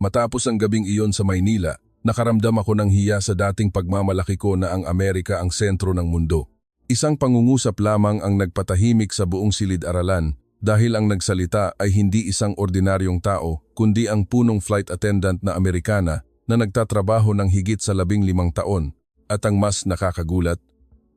Matapos ang gabing iyon sa Maynila, nakaramdam ako ng hiya sa dating pagmamalaki ko na ang Amerika ang sentro ng mundo. Isang pangungusap lamang ang nagpatahimik sa buong silid-aralan dahil ang nagsalita ay hindi isang ordinaryong tao kundi ang punong flight attendant na Amerikana na nagtatrabaho ng higit sa 15 taon. At ang mas nakakagulat,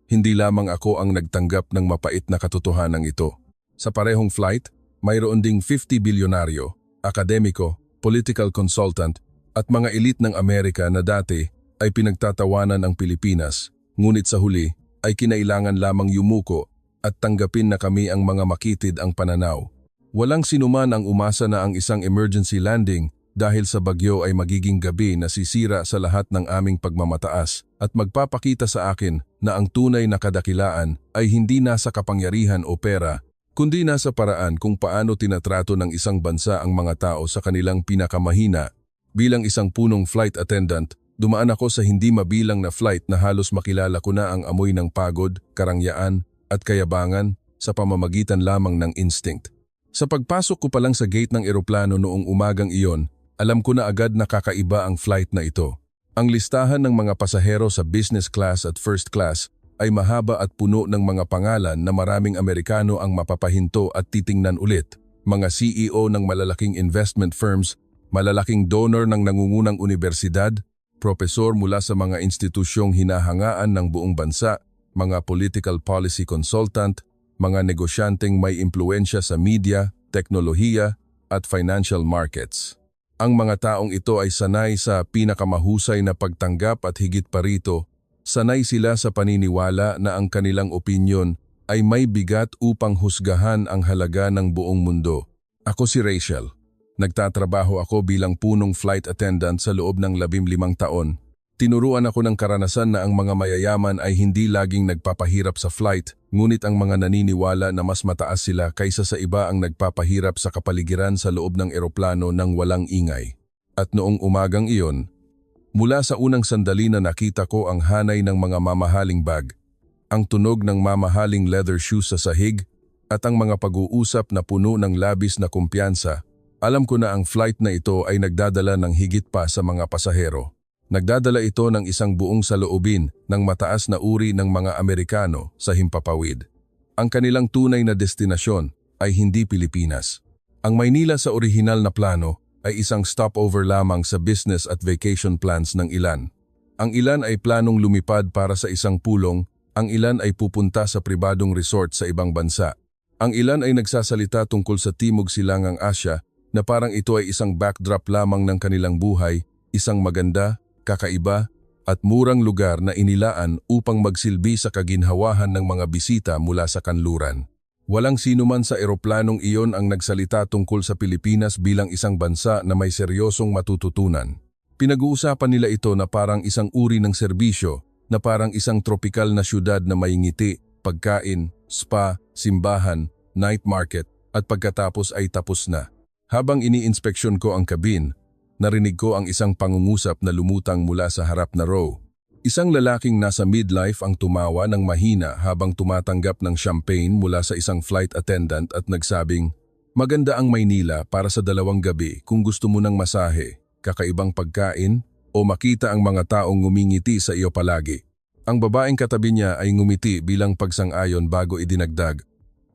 hindi lamang ako ang nagtanggap ng mapait na katotohanan ito. Sa parehong flight, mayroon ding 50 bilyonaryo, akademiko, political consultant at mga elite ng Amerika na dati ay pinagtatawanan ang Pilipinas, ngunit sa huli ay kinailangan lamang yumuko at tanggapin na kami ang mga makitid ang pananaw. Walang sinuman ang umasa na ang isang emergency landing dahil sa bagyo ay magiging gabi na sisira sa lahat ng aming pagmamataas at magpapakita sa akin na ang tunay na kadakilaan ay hindi nasa kapangyarihan o pera, kundi nasa paraan kung paano tinatrato ng isang bansa ang mga tao sa kanilang pinakamahina. Bilang isang punong flight attendant, dumaan ako sa hindi mabilang na flight na halos makilala ko na ang amoy ng pagod, karangyaan at kayabangan sa pamamagitan lamang ng instinct. Sa pagpasok ko pa lang sa gate ng eroplano noong umagang iyon, alam ko na agad na kakaiba ang flight na ito. Ang listahan ng mga pasahero sa business class at first class ay mahaba at puno ng mga pangalan na maraming Amerikano ang mapapahinto at titingnan ulit. Mga CEO ng malalaking investment firms, malalaking donor ng nangungunang universidad, propesor mula sa mga institusyong hinahangaan ng buong bansa, mga political policy consultant, mga negosyanteng may impluensya sa media, teknolohiya at financial markets. Ang mga taong ito ay sanay sa pinakamahusay na pagtanggap at higit pa rito, sanay sila sa paniniwala na ang kanilang opinyon ay may bigat upang husgahan ang halaga ng buong mundo. Ako si Rachel. Nagtatrabaho ako bilang punong flight attendant sa loob ng 15 taon. Tinuruan ako ng karanasan na ang mga mayayaman ay hindi laging nagpapahirap sa flight, ngunit ang mga naniniwala na mas mataas sila kaysa sa iba ang nagpapahirap sa kapaligiran sa loob ng eroplano ng walang ingay. At noong umagang iyon, mula sa unang sandali na nakita ko ang hanay ng mga mamahaling bag, ang tunog ng mamahaling leather shoes sa sahig, at ang mga pag-uusap na puno ng labis na kumpiyansa, alam ko na ang flight na ito ay nagdadala ng higit pa sa mga pasahero. Nagdadala ito ng isang buong saloobin ng mataas na uri ng mga Amerikano sa himpapawid. Ang kanilang tunay na destinasyon ay hindi Pilipinas. Ang Maynila sa orihinal na plano ay isang stopover lamang sa business at vacation plans ng ilan. Ang ilan ay planong lumipad para sa isang pulong, ang ilan ay pupunta sa pribadong resort sa ibang bansa. Ang ilan ay nagsasalita tungkol sa Timog Silangang Asya na parang ito ay isang backdrop lamang ng kanilang buhay, isang maganda, kakaiba at murang lugar na inilaan upang magsilbi sa kaginhawahan ng mga bisita mula sa kanluran. Walang sinuman sa eroplanong iyon ang nagsalita tungkol sa Pilipinas bilang isang bansa na may seryosong matututunan. Pinag-uusapan nila ito na parang isang uri ng serbisyo, na parang isang tropikal na syudad na may ngiti, pagkain, spa, simbahan, night market at pagkatapos ay tapos na. Habang ini-inspeksyon ko ang cabin, narinig ko ang isang pangungusap na lumutang mula sa harap na row. Isang lalaking nasa midlife ang tumawa ng mahina habang tumatanggap ng champagne mula sa isang flight attendant at nagsabing, "Maganda ang Maynila para sa 2 gabi kung gusto mo ng masahe, kakaibang pagkain, o makita ang mga taong ngumingiti sa iyo palagi." Ang babaeng katabi niya ay ngumiti bilang pagsang-ayon bago idinagdag,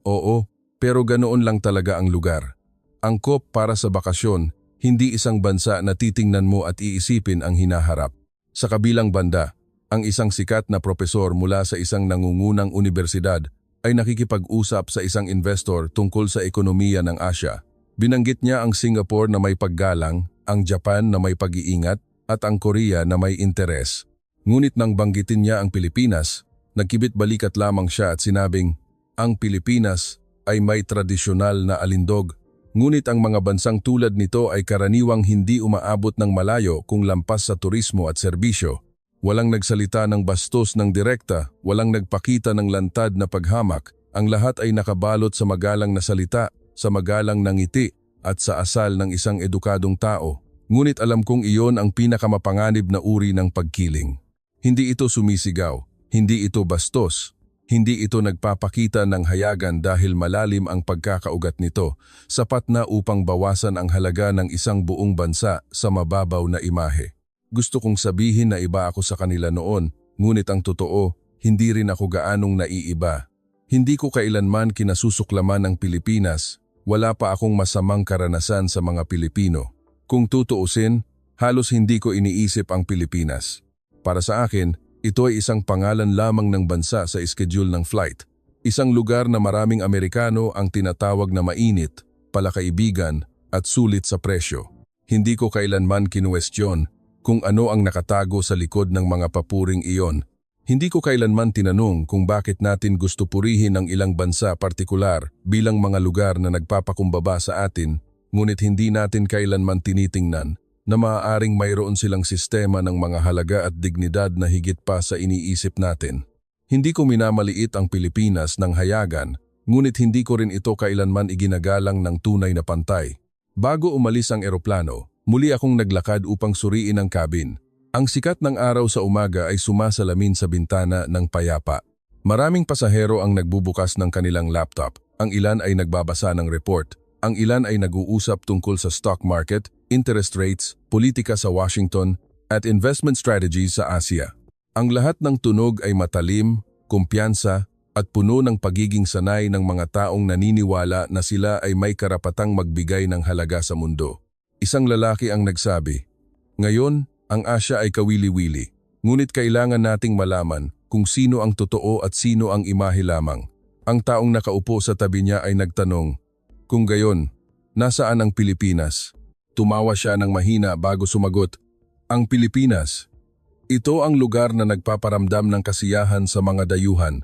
"Oo, pero ganoon lang talaga ang lugar. Angkop para sa bakasyon, hindi isang bansa na titingnan mo at iisipin ang hinaharap." Sa kabilang banda, ang isang sikat na propesor mula sa isang nangungunang universidad ay nakikipag-usap sa isang investor tungkol sa ekonomiya ng Asya. Binanggit niya ang Singapore na may paggalang, ang Japan na may pag-iingat, at ang Korea na may interes. Ngunit nang banggitin niya ang Pilipinas, nagkibit-balikat lamang siya at sinabing, "Ang Pilipinas ay may tradisyonal na alindog. Ngunit ang mga bansang tulad nito ay karaniwang hindi umaabot ng malayo kung lampas sa turismo at serbisyo. Walang nagsalita ng bastos ng direkta, walang nagpakita ng lantad na paghamak. Ang lahat ay nakabalot sa magalang na salita, sa magalang na ngiti, at sa asal ng isang edukadong tao. Ngunit alam kong iyon ang pinakamapanganib na uri ng pagkiling. Hindi ito sumisigaw, hindi ito bastos, Hindi ito nagpapakita ng hayagan dahil malalim ang pagkakaugat nito, sapat na upang bawasan ang halaga ng isang buong bansa sa mababaw na imahe. Gusto kong sabihin na iba ako sa kanila noon, ngunit ang totoo, hindi rin ako gaanong naiiba. Hindi ko kailanman kinasusuklaman ang Pilipinas, wala pa akong masamang karanasan sa mga Pilipino. Kung tutuusin, halos hindi ko iniisip ang Pilipinas. Para sa akin, ito ay isang pangalan lamang ng bansa sa schedule ng flight. Isang lugar na maraming Amerikano ang tinatawag na mainit, palakaibigan at sulit sa presyo. Hindi ko kailanman kinuwestiyon kung ano ang nakatago sa likod ng mga papuring iyon. Hindi ko kailanman tinanong kung bakit natin gusto purihin ang ilang bansa partikular bilang mga lugar na nagpapakumbaba sa atin, ngunit hindi natin kailanman tinitingnan na maaaring mayroon silang sistema ng mga halaga at dignidad na higit pa sa iniisip natin. Hindi ko minamaliit ang Pilipinas ng hayagan, ngunit hindi ko rin ito kailanman iginagalang ng tunay na pantay. Bago umalis ang eroplano, muli akong naglakad upang suriin ang cabin. Ang sikat ng araw sa umaga ay sumasalamin sa bintana ng payapa. Maraming pasahero ang nagbubukas ng kanilang laptop, ang ilan ay nagbabasa ng report, ang ilan ay nag-uusap tungkol sa stock market, interest rates, politika sa Washington, at investment strategies sa Asia. Ang lahat ng tunog ay matalim, kumpiyansa, at puno ng pagiging sanay ng mga taong naniniwala na sila ay may karapatang magbigay ng halaga sa mundo. Isang lalaki ang nagsabi, "Ngayon, ang Asya ay kawili-wili, ngunit kailangan nating malaman kung sino ang totoo at sino ang imahe lamang." Ang taong nakaupo sa tabi niya ay nagtanong, "Kung gayon, nasaan ang Pilipinas?" Tumawa siya ng mahina bago sumagot, "Ang Pilipinas. Ito ang lugar na nagpaparamdam ng kasiyahan sa mga dayuhan.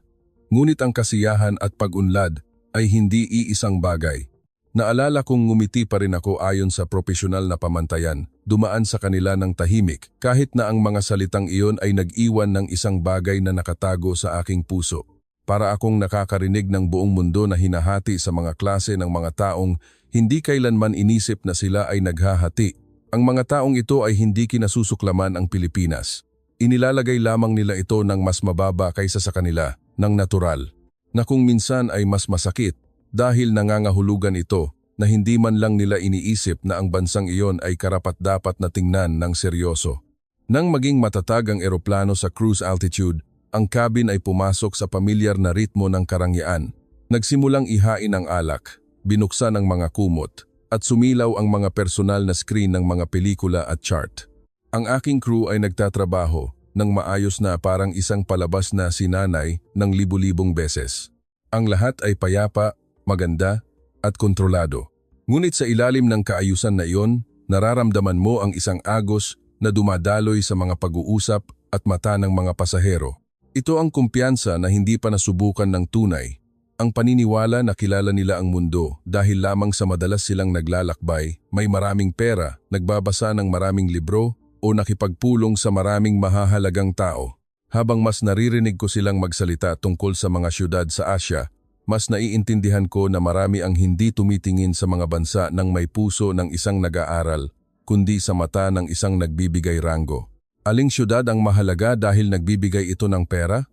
Ngunit ang kasiyahan at pag-unlad ay hindi iisang bagay." Naalala kong ngumiti pa rin ako ayon sa propesyonal na pamantayan, dumaan sa kanila ng tahimik, kahit na ang mga salitang iyon ay nag-iwan ng isang bagay na nakatago sa aking puso. Para akong nakakarinig ng buong mundo na hinahati sa mga klase ng mga taong hindi kailanman inisip na sila ay naghahati. Ang mga taong ito ay hindi kinasusuklaman ang Pilipinas. Inilalagay lamang nila ito ng mas mababa kaysa sa kanila, ng natural, na kung minsan ay mas masakit dahil nangangahulugan ito na hindi man lang nila iniisip na ang bansang iyon ay karapat-dapat na tingnan ng seryoso. Nang maging matatag ang eroplano sa cruise altitude, ang cabin ay pumasok sa pamilyar na ritmo ng karangyaan. Nagsimulang ihain ang alak, binuksan ang mga kumot, at sumilaw ang mga personal na screen ng mga pelikula at chart. Ang aking crew ay nagtatrabaho ng maayos na parang isang palabas na sinanay ng libu-libong beses. Ang lahat ay payapa, maganda, at kontrolado. Ngunit sa ilalim ng kaayusan na iyon, nararamdaman mo ang isang agos na dumadaloy sa mga pag-uusap at mata ng mga pasahero. Ito ang kumpiyansa na hindi pa nasubukan ng tunay. Ang paniniwala na kilala nila ang mundo dahil lamang sa madalas silang naglalakbay, may maraming pera, nagbabasa ng maraming libro, o nakipagpulong sa maraming mahahalagang tao. Habang mas naririnig ko silang magsalita tungkol sa mga syudad sa Asya, mas naiintindihan ko na marami ang hindi tumitingin sa mga bansa ng may puso ng isang nag-aaral, kundi sa mata ng isang nagbibigay ranggo. Aling syudad ang mahalaga dahil nagbibigay ito ng pera?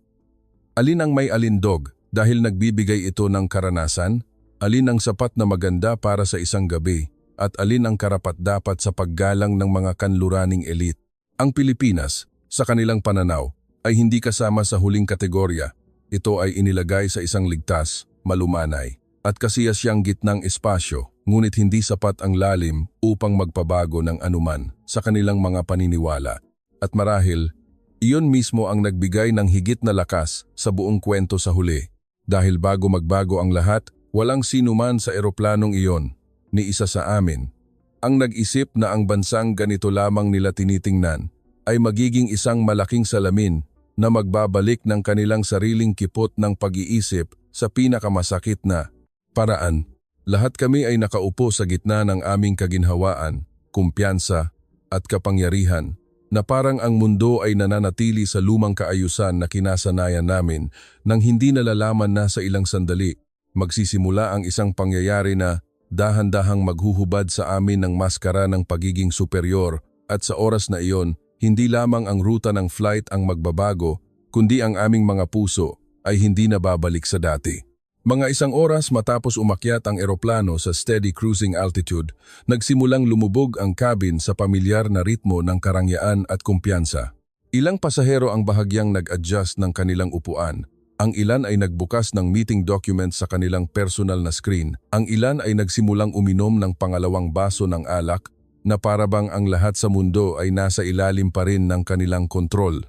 Alin ang may alindog dahil nagbibigay ito ng karanasan? Alin ang sapat na maganda para sa isang gabi? At alin ang karapat-dapat sa paggalang ng mga kanluraning elite? Ang Pilipinas, sa kanilang pananaw, ay hindi kasama sa huling kategorya. Ito ay inilagay sa isang ligtas, malumanay, at kasiyasyang gitnang espasyo, ngunit hindi sapat ang lalim upang magpabago ng anuman sa kanilang mga paniniwala. At marahil, iyon mismo ang nagbigay ng higit na lakas sa buong kwento sa huli. Dahil bago magbago ang lahat, walang sinuman sa eroplanong iyon, ni isa sa amin, ang nag-isip na ang bansang ganito lamang nila tinitingnan ay magiging isang malaking salamin na magbabalik ng kanilang sariling kipot ng pag-iisip sa pinakamasakit na paraan. Lahat kami ay nakaupo sa gitna ng aming kaginhawaan, kumpiyansa at kapangyarihan, na parang ang mundo ay nananatili sa lumang kaayusan na kinasanayan namin nang hindi nalalaman na sa ilang sandali, magsisimula ang isang pangyayari na dahan-dahang maghuhubad sa amin ng maskara ng pagiging superior at sa oras na iyon, hindi lamang ang ruta ng flight ang magbabago, kundi ang aming mga puso, ay hindi na babalik sa dati. Mga 1 oras matapos umakyat ang eroplano sa steady cruising altitude, nagsimulang lumubog ang cabin sa pamilyar na ritmo ng karangyaan at kumpiyansa. Ilang pasahero ang bahagyang nag-adjust ng kanilang upuan. Ang ilan ay nagbukas ng meeting documents sa kanilang personal na screen. Ang ilan ay nagsimulang uminom ng pangalawang baso ng alak na parabang ang lahat sa mundo ay nasa ilalim pa rin ng kanilang kontrol.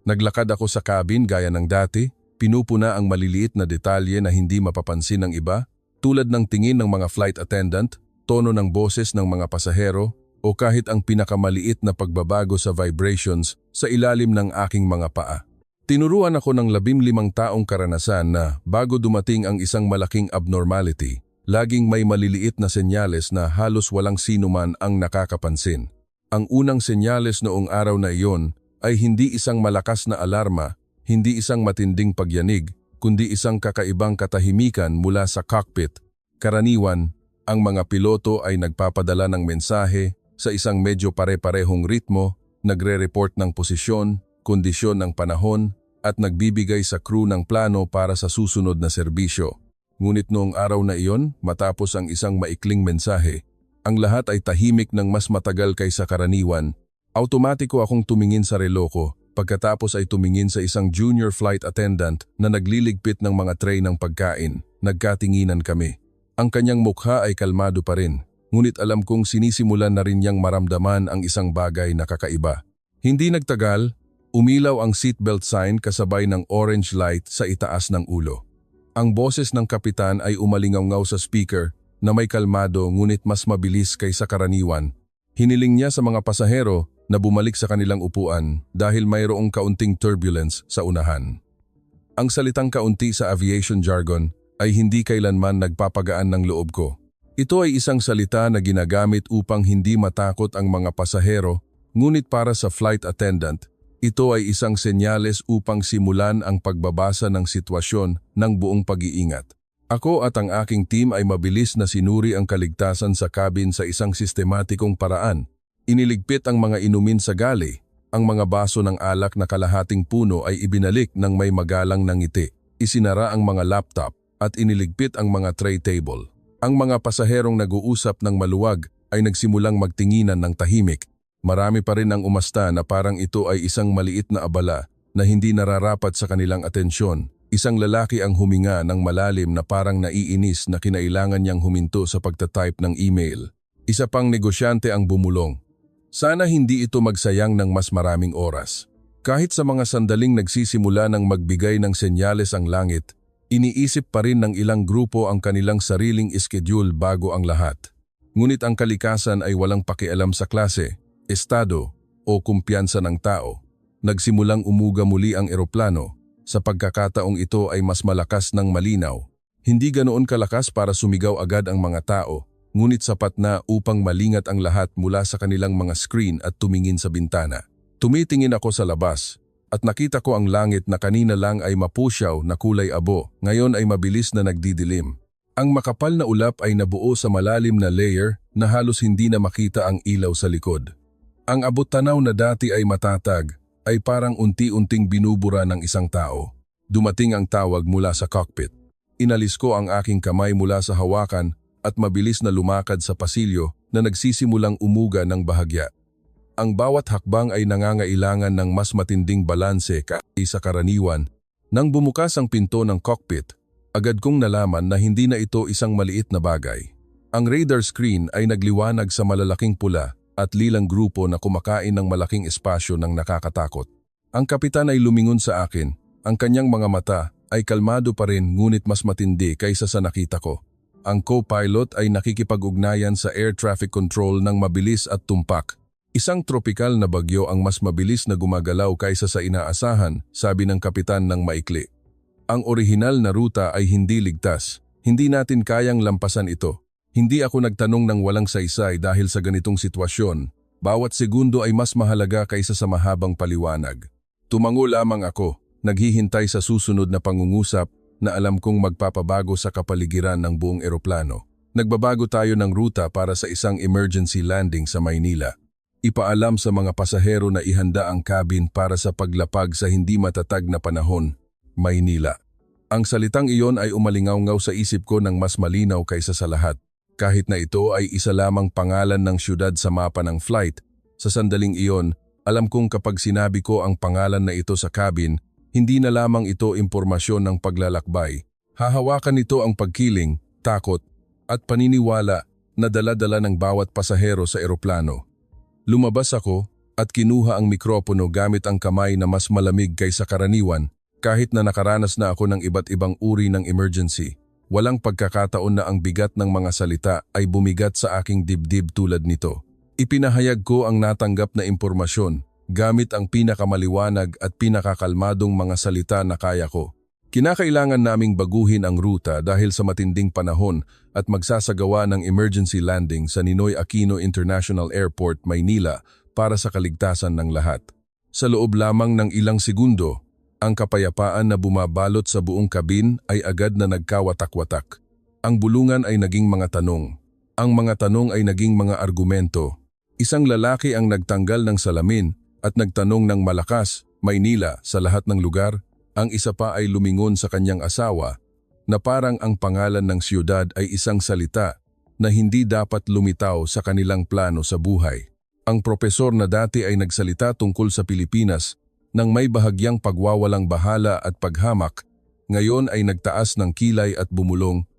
Naglakad ako sa cabin gaya ng dati, pinupuna ang maliliit na detalye na hindi mapapansin ng iba, tulad ng tingin ng mga flight attendant, tono ng boses ng mga pasahero, o kahit ang pinakamaliit na pagbabago sa vibrations sa ilalim ng aking mga paa. Tinuruan ako ng 15 taong karanasan na bago dumating ang isang malaking abnormality, laging may maliliit na senyales na halos walang sino man ang nakakapansin. Ang unang senyales noong araw na iyon ay hindi isang malakas na alarma, hindi isang matinding pagyanig, kundi isang kakaibang katahimikan mula sa cockpit. Karaniwan, ang mga piloto ay nagpapadala ng mensahe sa isang medyo pare-parehong ritmo, nagre-report ng posisyon, kondisyon ng panahon, at nagbibigay sa crew ng plano para sa susunod na serbisyo. Ngunit noong araw na iyon, matapos ang isang maikling mensahe, ang lahat ay tahimik ng mas matagal kaysa karaniwan. Automatiko akong tumingin sa relo ko, pagkatapos ay tumingin sa isang junior flight attendant na nagliligpit ng mga tray ng pagkain. Nagkatinginan kami. Ang kanyang mukha ay kalmado pa rin, ngunit alam kong sinisimulan na rin niyang maramdaman ang isang bagay na kakaiba. Hindi nagtagal, umilaw ang seatbelt sign kasabay ng orange light sa itaas ng ulo. Ang boses ng kapitan ay umalingaw sa speaker na may kalmado ngunit mas mabilis kaysa karaniwan. Hiniling niya sa mga pasahero na bumalik sa kanilang upuan dahil mayroong kaunting turbulence sa unahan. Ang salitang kaunti sa aviation jargon ay hindi kailanman nagpapagaan ng loob ko. Ito ay isang salita na ginagamit upang hindi matakot ang mga pasahero, ngunit para sa flight attendant, ito ay isang senyales upang simulan ang pagbabasa ng sitwasyon ng buong pag-iingat. Ako at ang aking team ay mabilis na sinuri ang kaligtasan sa cabin sa isang sistematikong paraan. Iniligpit ang mga inumin sa galley, ang mga baso ng alak na kalahating puno ay ibinalik ng may magalang na ngiti. Isinara ang mga laptop at iniligpit ang mga tray table. Ang mga pasaherong nag-uusap ng maluwag ay nagsimulang magtinginan ng tahimik. Marami pa rin ang umasta na parang ito ay isang maliit na abala na hindi nararapat sa kanilang atensyon. Isang lalaki ang huminga ng malalim na parang naiinis na kinailangan niyang huminto sa pagtatype ng email. Isa pang negosyante ang bumulong. Sana hindi ito magsayang ng mas maraming oras. Kahit sa mga sandaling nagsisimula ng magbigay ng senyales ang langit, iniisip pa rin ng ilang grupo ang kanilang sariling schedule bago ang lahat. Ngunit ang kalikasan ay walang pakialam sa klase, estado o kumpiyansa ng tao. Nagsimulang umuga muli ang eroplano. Sa pagkakataong ito ay mas malakas ng malinaw. Hindi ganoon kalakas para sumigaw agad ang mga tao, ngunit sapat na upang malingat ang lahat mula sa kanilang mga screen at tumingin sa bintana. Tumitingin ako sa labas at nakita ko ang langit na kanina lang ay mapusyaw na kulay abo, ngayon ay mabilis na nagdidilim. Ang makapal na ulap ay nabuo sa malalim na layer na halos hindi na makita ang ilaw sa likod. Ang abot-tanaw na dati ay matatag, ay parang unti-unting binubura ng isang tao. Dumating ang tawag mula sa cockpit. Inalis ko ang aking kamay mula sa hawakan at mabilis na lumakad sa pasilyo na nagsisimulang umuga ng bahagya. Ang bawat hakbang ay nangangailangan ng mas matinding balanse kaysa karaniwan. Nang bumukas ang pinto ng cockpit, agad kong nalaman na hindi na ito isang maliit na bagay. Ang radar screen ay nagliwanag sa malalaking pula at lilang grupo na kumakain ng malaking espasyo ng nakakatakot. Ang kapitan ay lumingon sa akin. Ang kanyang mga mata ay kalmado pa rin ngunit mas matindi kaysa sa nakita ko. Ang co-pilot ay nakikipag-ugnayan sa air traffic control ng mabilis at tumpak. Isang tropikal na bagyo ang mas mabilis na gumagalaw kaysa sa inaasahan, sabi ng kapitan ng maikli. Ang orihinal na ruta ay hindi ligtas. Hindi natin kayang lampasan ito. Hindi ako nagtanong ng walang saysay dahil sa ganitong sitwasyon. Bawat segundo ay mas mahalaga kaysa sa mahabang paliwanag. Tumango lamang ako, naghihintay sa susunod na pangungusap na alam kong magpapabago sa kapaligiran ng buong eroplano. Nagbabago tayo ng ruta para sa isang emergency landing sa Maynila. Ipaalam sa mga pasahero na ihanda ang cabin para sa paglapag sa hindi matatag na panahon, Maynila. Ang salitang iyon ay umalingaw-ngaw sa isip ko ng mas malinaw kaysa sa lahat. Kahit na ito ay isa lamang pangalan ng syudad sa mapa ng flight, sa sandaling iyon, alam kong kapag sinabi ko ang pangalan na ito sa cabin, hindi na lamang ito impormasyon ng paglalakbay. Hahawakan nito ang pagkiling, takot, at paniniwala na dala-dala ng bawat pasahero sa eroplano. Lumabas ako at kinuha ang mikropono gamit ang kamay na mas malamig kaysa karaniwan. Kahit na nakaranas na ako ng iba't ibang uri ng emergency, walang pagkakataon na ang bigat ng mga salita ay bumigat sa aking dibdib tulad nito. Ipinahayag ko ang natanggap na impormasyon gamit ang pinakamaliwanag at pinakakalmadong mga salita na kaya ko. Kinakailangan naming baguhin ang ruta dahil sa matinding panahon at magsasagawa ng emergency landing sa Ninoy Aquino International Airport, Maynila para sa kaligtasan ng lahat. Sa loob lamang ng ilang segundo, ang kapayapaan na bumabalot sa buong kabin ay agad na nagkawatak-watak. Ang bulungan ay naging mga tanong. Ang mga tanong ay naging mga argumento. Isang lalaki ang nagtanggal ng salamin at nagtanong ng malakas, Maynila, sa lahat ng lugar. Ang isa pa ay lumingon sa kanyang asawa na parang ang pangalan ng siyudad ay isang salita na hindi dapat lumitaw sa kanilang plano sa buhay. Ang propesor na dati ay nagsalita tungkol sa Pilipinas nang may bahagyang pagwawalang bahala at paghamak, ngayon ay nagtaas ng kilay at bumulong.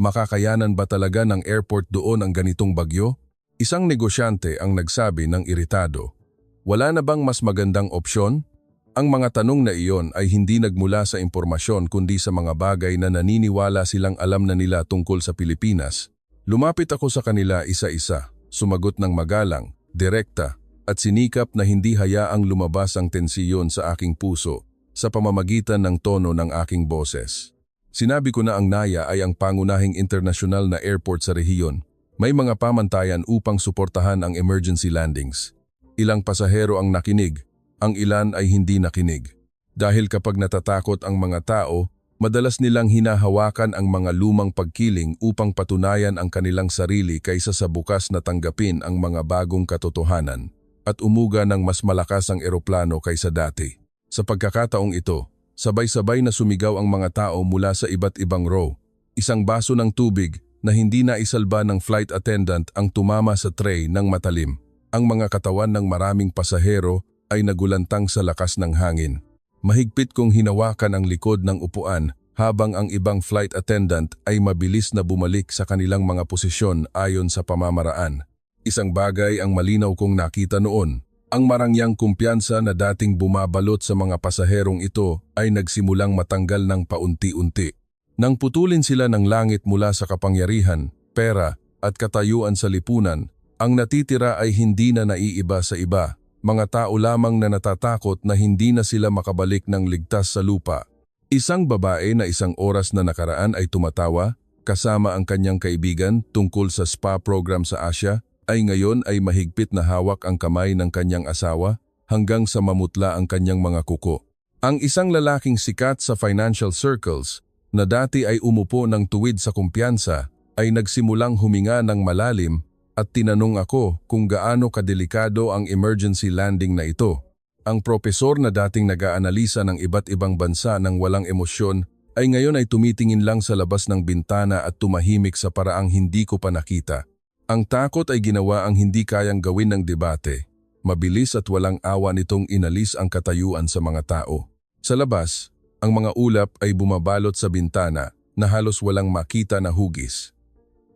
Makakayanan ba talaga ng airport doon ang ganitong bagyo? Isang negosyante ang nagsabi ng iritado. Wala na bang mas magandang opsyon? Ang mga tanong na iyon ay hindi nagmula sa impormasyon kundi sa mga bagay na naniniwala silang alam na nila tungkol sa Pilipinas. Lumapit ako sa kanila isa-isa, sumagot ng magalang, direkta, at sinikap na hindi hayaang lumabas ang tensiyon sa aking puso sa pamamagitan ng tono ng aking boses. Sinabi ko na ang NAIA ay ang pangunahing internasyonal na airport sa rehiyon. May mga pamantayan upang suportahan ang emergency landings. Ilang pasahero ang nakinig, ang ilan ay hindi nakinig. Dahil kapag natatakot ang mga tao, madalas nilang hinahawakan ang mga lumang pagkiling upang patunayan ang kanilang sarili kaysa sa bukas na tanggapin ang mga bagong katotohanan. At umuga ng mas malakas ang eroplano kaysa dati. Sa pagkakataong ito, sabay-sabay na sumigaw ang mga tao mula sa iba't ibang row. Isang baso ng tubig na hindi na isalba ng flight attendant ang tumama sa tray ng matalim. Ang mga katawan ng maraming pasahero ay nagulantang sa lakas ng hangin. Mahigpit kong hinawakan ang likod ng upuan habang ang ibang flight attendant ay mabilis na bumalik sa kanilang mga posisyon ayon sa pamamaraan. Isang bagay ang malinaw kong nakita noon. Ang marangyang kumpiyansa na dating bumabalot sa mga pasaherong ito ay nagsimulang matanggal ng paunti-unti. Nang putulin sila ng langit mula sa kapangyarihan, pera at katayuan sa lipunan, ang natitira ay hindi na naiiba sa iba. Mga tao lamang na natatakot na hindi na sila makabalik ng ligtas sa lupa. Isang babae na isang oras na nakaraan ay tumatawa, kasama ang kanyang kaibigan tungkol sa spa program sa Asia, ay ngayon ay mahigpit na hawak ang kamay ng kanyang asawa hanggang sa mamutla ang kanyang mga kuko. Ang isang lalaking sikat sa financial circles na dati ay umupo ng tuwid sa kumpiyansa ay nagsimulang huminga ng malalim at tinanong ako kung gaano kadelikado ang emergency landing na ito. Ang propesor na dating nag-aanalisa ng iba't ibang bansa ng walang emosyon ay ngayon ay tumitingin lang sa labas ng bintana at tumahimik sa paraang hindi ko pa nakita. Ang takot ay ginawa ang hindi kayang gawin ng debate. Mabilis at walang awa nitong inalis ang katayuan sa mga tao. Sa labas, ang mga ulap ay bumabalot sa bintana na halos walang makita na hugis.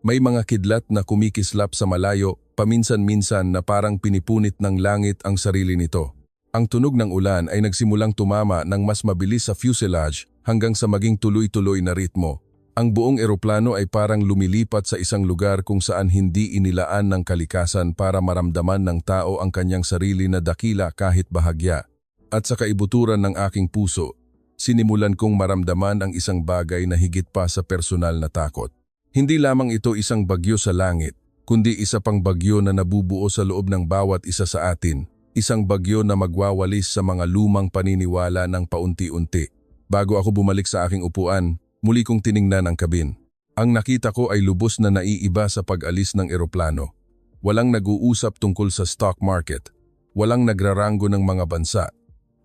May mga kidlat na kumikislap sa malayo, paminsan-minsan na parang pinipunit ng langit ang sarili nito. Ang tunog ng ulan ay nagsimulang tumama ng mas mabilis sa fuselage hanggang sa maging tuloy-tuloy na ritmo. Ang buong eroplano ay parang lumilipat sa isang lugar kung saan hindi inilaan ng kalikasan para maramdaman ng tao ang kanyang sarili na dakila kahit bahagya. At sa kaibuturan ng aking puso, sinimulan kong maramdaman ang isang bagay na higit pa sa personal na takot. Hindi lamang ito isang bagyo sa langit, kundi isa pang bagyo na nabubuo sa loob ng bawat isa sa atin. Isang bagyo na magwawalis sa mga lumang paniniwala ng paunti-unti. Bago ako bumalik sa aking upuan, muli kong tiningnan ang kabin. Ang nakita ko ay lubos na naiiba sa pag-alis ng eroplano. Walang nag-uusap tungkol sa stock market. Walang nagraranggo ng mga bansa.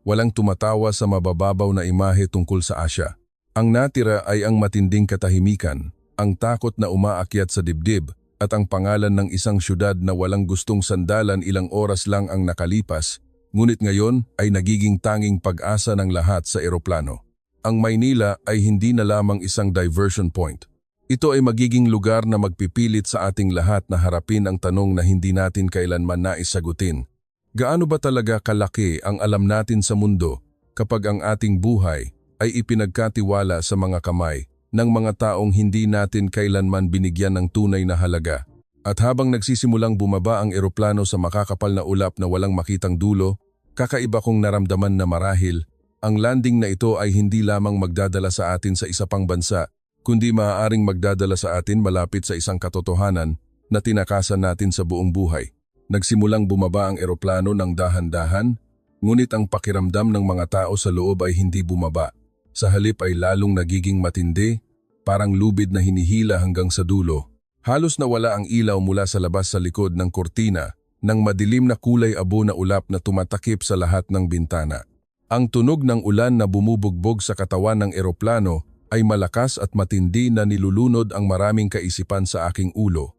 Walang tumatawa sa mabababaw na imahe tungkol sa Asia. Ang natira ay ang matinding katahimikan, ang takot na umaakyat sa dibdib, at ang pangalan ng isang syudad na walang gustong sandalan. Ilang oras lang ang nakalipas, ngunit ngayon ay nagiging tanging pag-asa ng lahat sa eroplano. Ang Maynila ay hindi na lamang isang diversion point. Ito ay magiging lugar na magpipilit sa ating lahat na harapin ang tanong na hindi natin kailanman nais sagutin. Gaano ba talaga kalaki ang alam natin sa mundo kapag ang ating buhay ay ipinagkatiwala sa mga kamay ng mga taong hindi natin kailanman binigyan ng tunay na halaga? At habang nagsisimulang bumaba ang eroplano sa makakapal na ulap na walang makitang dulo, kakaiba kong naramdaman na marahil ang landing na ito ay hindi lamang magdadala sa atin sa isa pang bansa, kundi maaaring magdadala sa atin malapit sa isang katotohanan na tinakasan natin sa buong buhay. Nagsimulang bumaba ang eroplano ng dahan-dahan, ngunit ang pakiramdam ng mga tao sa loob ay hindi bumaba. Sa halip ay lalong nagiging matindi, parang lubid na hinihila hanggang sa dulo. Halos nawala ang ilaw mula sa labas sa likod ng kortina ng madilim na kulay abo na ulap na tumatakip sa lahat ng bintana. Ang tunog ng ulan na bumubugbog sa katawan ng eroplano ay malakas at matindi na nilulunod ang maraming kaisipan sa aking ulo.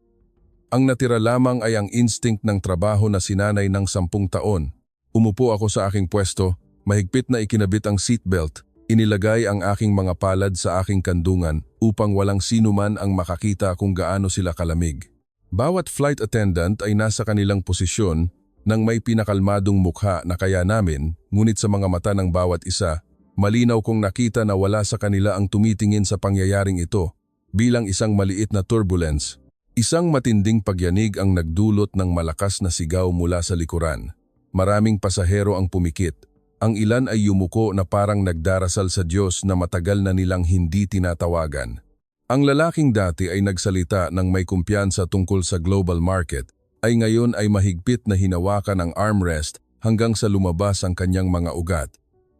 Ang natira lamang ay ang instinct ng trabaho na sinanay ng 10 taon. Umupo ako sa aking pwesto, mahigpit na ikinabit ang seatbelt, inilagay ang aking mga palad sa aking kandungan upang walang sinuman ang makakita kung gaano sila kalamig. Bawat flight attendant ay nasa kanilang posisyon nang may pinakalmadong mukha na kaya namin, ngunit sa mga mata ng bawat isa, malinaw kong nakita na wala sa kanila ang tumitingin sa pangyayaring ito bilang isang maliit na turbulence. Isang matinding pagyanig ang nagdulot ng malakas na sigaw mula sa likuran. Maraming pasahero ang pumikit. Ang ilan ay yumuko na parang nagdarasal sa Diyos na matagal na nilang hindi tinatawagan. Ang lalaking dati ay nagsalita ng may kumpiyansa tungkol sa global market, ay ngayon ay mahigpit na hinawakan ang armrest hanggang sa lumabas ang kanyang mga ugat.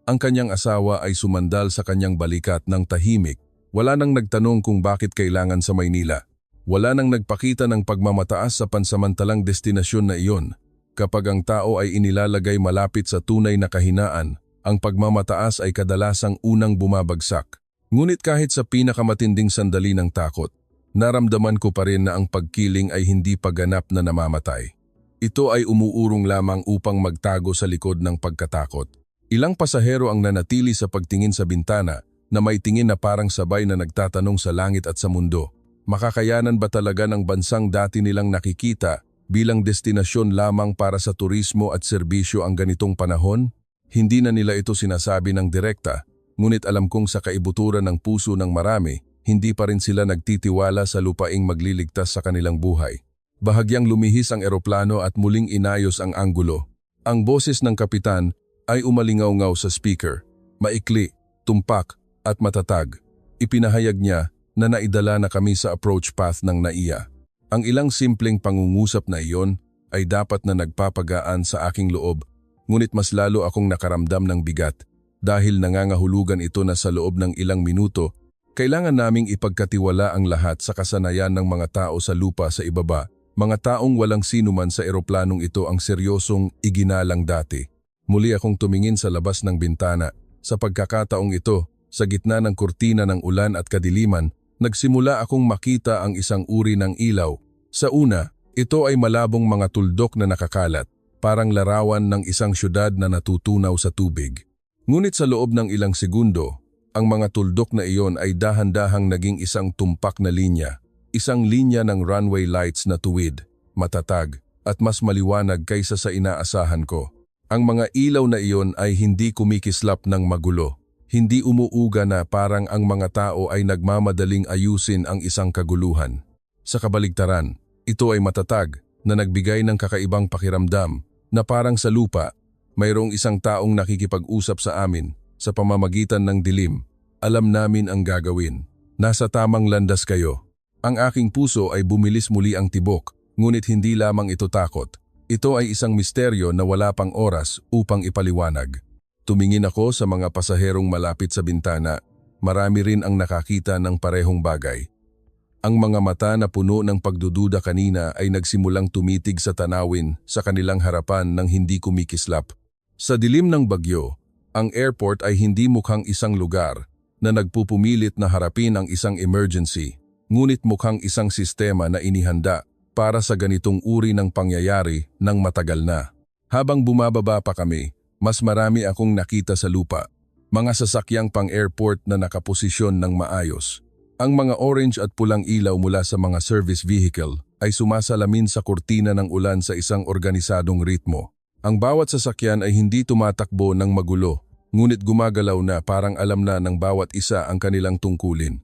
Ang kanyang asawa ay sumandal sa kanyang balikat ng tahimik. Wala nang nagtanong kung bakit kailangan sa Maynila. Wala nang nagpakita ng pagmamataas sa pansamantalang destinasyon na iyon. Kapag ang tao ay inilalagay malapit sa tunay na kahinaan, ang pagmamataas ay kadalasang unang bumabagsak. Ngunit kahit sa pinakamatinding sandali ng takot, naramdaman ko pa rin na ang pagkiling ay hindi paganap na namamatay. Ito ay umuurong lamang upang magtago sa likod ng pagkatakot. Ilang pasahero ang nanatili sa pagtingin sa bintana na may tingin na parang sabay na nagtatanong sa langit at sa mundo. Makakayanan ba talaga ng bansang dati nilang nakikita bilang destinasyon lamang para sa turismo at serbisyo ang ganitong panahon? Hindi na nila ito sinasabi ng direkta, ngunit alam kong sa kaibuturan ng puso ng marami, hindi pa rin sila nagtitiwala sa lupaing magliligtas sa kanilang buhay. Bahagyang lumihis ang eroplano at muling inayos ang anggulo. Ang boses ng kapitan ay umalingaw-ngaw sa speaker. Maikli, tumpak at matatag. Ipinahayag niya na naidala na kami sa approach path ng NAIA. Ang ilang simpleng pangungusap na iyon ay dapat na nagpapagaan sa aking loob, ngunit mas lalo akong nakaramdam ng bigat dahil nangangahulugan ito na sa loob ng ilang minuto, kailangan naming ipagkatiwala ang lahat sa kasanayan ng mga tao sa lupa sa ibaba, mga taong walang sinuman sa eroplanong ito ang seryosong iginalang dati. Muli akong tumingin sa labas ng bintana. Sa pagkakataong ito, sa gitna ng kurtina ng ulan at kadiliman, nagsimula akong makita ang isang uri ng ilaw. Sa una, ito ay malabong mga tuldok na nakakalat, parang larawan ng isang syudad na natutunaw sa tubig. Ngunit sa loob ng ilang segundo, ang mga tuldok na iyon ay dahan-dahang naging isang tumpak na linya. Isang linya ng runway lights na tuwid, matatag, at mas maliwanag kaysa sa inaasahan ko. Ang mga ilaw na iyon ay hindi kumikislap ng magulo. Hindi umuuga na parang ang mga tao ay nagmamadaling ayusin ang isang kaguluhan. Sa kabaligtaran, ito ay matatag na nagbigay ng kakaibang pakiramdam na parang sa lupa, mayroong isang taong nakikipag-usap sa amin. Sa pamamagitan ng dilim, alam namin ang gagawin. Nasa tamang landas kayo. Ang aking puso ay bumilis muli ang tibok, ngunit hindi lamang ito takot. Ito ay isang misteryo na wala pang oras upang ipaliwanag. Tumingin ako sa mga pasaherong malapit sa bintana. Marami rin ang nakakita ng parehong bagay. Ang mga mata na puno ng pagdududa kanina ay nagsimulang tumitig sa tanawin sa kanilang harapan nang hindi kumikislap. Sa dilim ng bagyo, ang airport ay hindi mukhang isang lugar, na nagpupumilit na harapin ang isang emergency, ngunit mukhang isang sistema na inihanda para sa ganitong uri ng pangyayari ng matagal na. Habang bumababa pa kami, mas marami akong nakita sa lupa. Mga sasakyang pang-airport na nakaposisyon ng maayos. Ang mga orange at pulang ilaw mula sa mga service vehicle ay sumasalamin sa kurtina ng ulan sa isang organisadong ritmo. Ang bawat sasakyan ay hindi tumatakbo ng magulo, ngunit gumagalaw na parang alam na ng bawat isa ang kanilang tungkulin.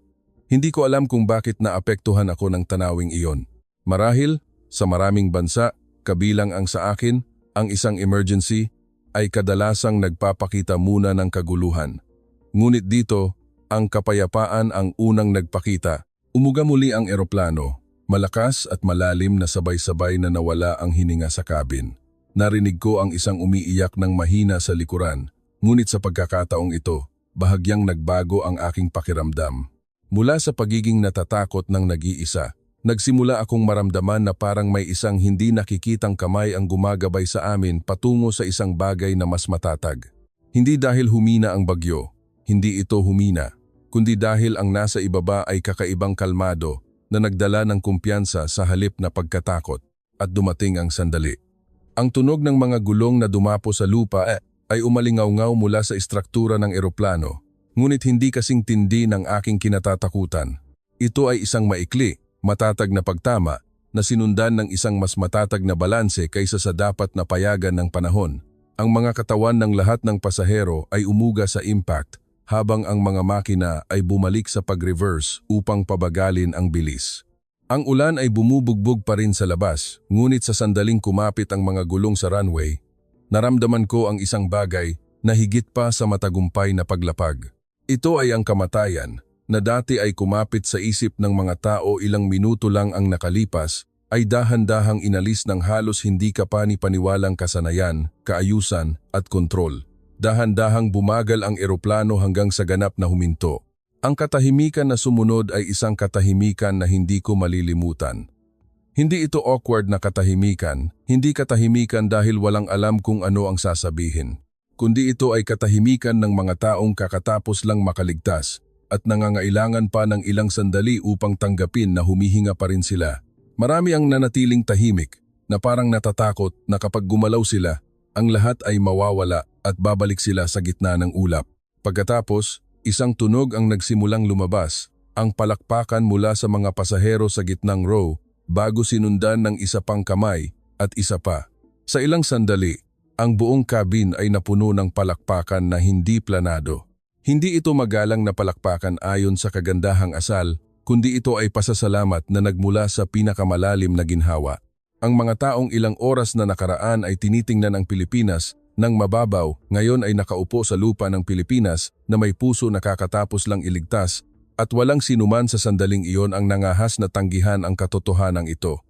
Hindi ko alam kung bakit naapektuhan ako ng tanawing iyon. Marahil, sa maraming bansa, kabilang ang sa akin, ang isang emergency ay kadalasang nagpapakita muna ng kaguluhan. Ngunit dito, ang kapayapaan ang unang nagpakita. Umuga muli ang eroplano, malakas at malalim na sabay-sabay na nawala ang hininga sa cabin. Narinig ko ang isang umiiyak ng mahina sa likuran, ngunit sa pagkakataong ito, bahagyang nagbago ang aking pakiramdam. Mula sa pagiging natatakot ng nag-iisa, nagsimula akong maramdaman na parang may isang hindi nakikitang kamay ang gumagabay sa amin patungo sa isang bagay na mas matatag. Hindi dahil humina ang bagyo, hindi ito humina, kundi dahil ang nasa ibaba ay kakaibang kalmado na nagdala ng kumpiyansa sa halip na pagkatakot at dumating ang sandali. Ang tunog ng mga gulong na dumapo sa lupa ay umalingaw-ngaw mula sa istruktura ng eroplano, ngunit hindi kasing tindi ng aking kinatatakutan. Ito ay isang maikli, matatag na pagtama na sinundan ng isang mas matatag na balanse kaysa sa dapat na payagan ng panahon. Ang mga katawan ng lahat ng pasahero ay umuga sa impact, habang ang mga makina ay bumalik sa pag-reverse upang pabagalin ang bilis. Ang ulan ay bumubugbog pa rin sa labas, ngunit sa sandaling kumapit ang mga gulong sa runway, naramdaman ko ang isang bagay na higit pa sa matagumpay na paglapag. Ito ay ang kamatayan, na dati ay kumapit sa isip ng mga tao ilang minuto lang ang nakalipas, ay dahan-dahang inalis ng halos hindi kapani-paniwalang kasanayan, kaayusan at kontrol. Dahan-dahang bumagal ang eroplano hanggang sa ganap na huminto. Ang katahimikan na sumunod ay isang katahimikan na hindi ko malilimutan. Hindi ito awkward na katahimikan, hindi katahimikan dahil walang alam kung ano ang sasabihin. Kundi ito ay katahimikan ng mga taong kakatapos lang makaligtas at nangangailangan pa ng ilang sandali upang tanggapin na humihinga pa rin sila. Marami ang nanatiling tahimik na parang natatakot na kapag gumalaw sila, ang lahat ay mawawala at babalik sila sa gitna ng ulap. Pagkatapos, isang tunog ang nagsimulang lumabas, ang palakpakan mula sa mga pasahero sa gitnang row bago sinundan ng isa pang kamay at isa pa. Sa ilang sandali, ang buong cabin ay napuno ng palakpakan na hindi planado. Hindi ito magalang na palakpakan ayon sa kagandahang asal, kundi ito ay pasasalamat na nagmula sa pinakamalalim na ginhawa. Ang mga taong ilang oras na nakaraan ay tinitingnan ang Pilipinas nang mababaw, ngayon ay nakaupo sa lupa ng Pilipinas na may puso na kakatapos lang iligtas at walang sinuman sa sandaling iyon ang nangahas na tanggihan ang katotohanan ito.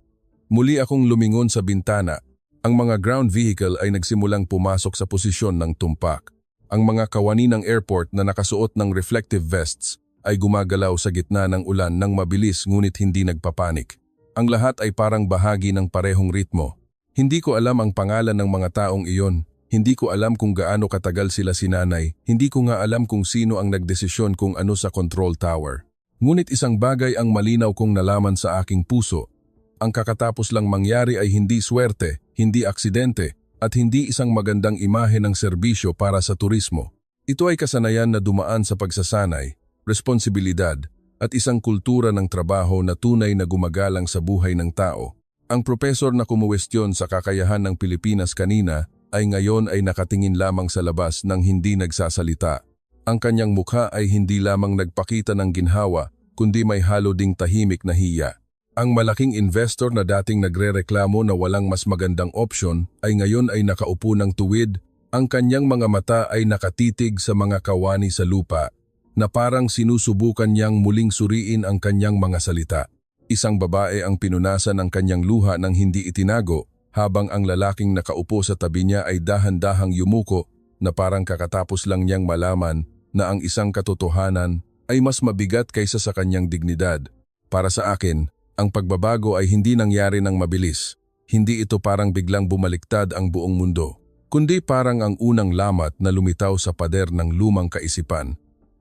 Muli akong lumingon sa bintana. Ang mga ground vehicle ay nagsimulang pumasok sa posisyon ng tumpak. Ang mga kawani ng airport na nakasuot ng reflective vests ay gumagalaw sa gitna ng ulan ng mabilis ngunit hindi nagpapanik. Ang lahat ay parang bahagi ng parehong ritmo. Hindi ko alam ang pangalan ng mga taong iyon. Hindi ko alam kung gaano katagal sila sinanay. Hindi ko nga alam kung sino ang nagdesisyon kung ano sa control tower. Ngunit isang bagay ang malinaw kong nalaman sa aking puso. Ang kakatapos lang mangyari ay hindi swerte, hindi aksidente, at hindi isang magandang imahe ng serbisyo para sa turismo. Ito ay kasanayan na dumaan sa pagsasanay, responsibilidad, at isang kultura ng trabaho na tunay na gumagalang sa buhay ng tao. Ang propesor na kumuwestiyon sa kakayahan ng Pilipinas kanina ay ngayon ay nakatingin lamang sa labas nang hindi nagsasalita. Ang kanyang mukha ay hindi lamang nagpakita ng ginhawa, kundi may halo ding tahimik na hiya. Ang malaking investor na dating nagrereklamo na walang mas magandang opsyon ay ngayon ay nakaupo ng tuwid, ang kanyang mga mata ay nakatitig sa mga kawani sa lupa, na parang sinusubukan niyang muling suriin ang kanyang mga salita. Isang babae ang pinunasan ng kanyang luha nang hindi itinago, habang ang lalaking nakaupo sa tabi niya ay dahan-dahang yumuko na parang kakatapos lang niyang malaman na ang isang katotohanan ay mas mabigat kaysa sa kanyang dignidad. Para sa akin, ang pagbabago ay hindi nangyari ng mabilis. Hindi ito parang biglang bumaliktad ang buong mundo, kundi parang ang unang lamat na lumitaw sa pader ng lumang kaisipan.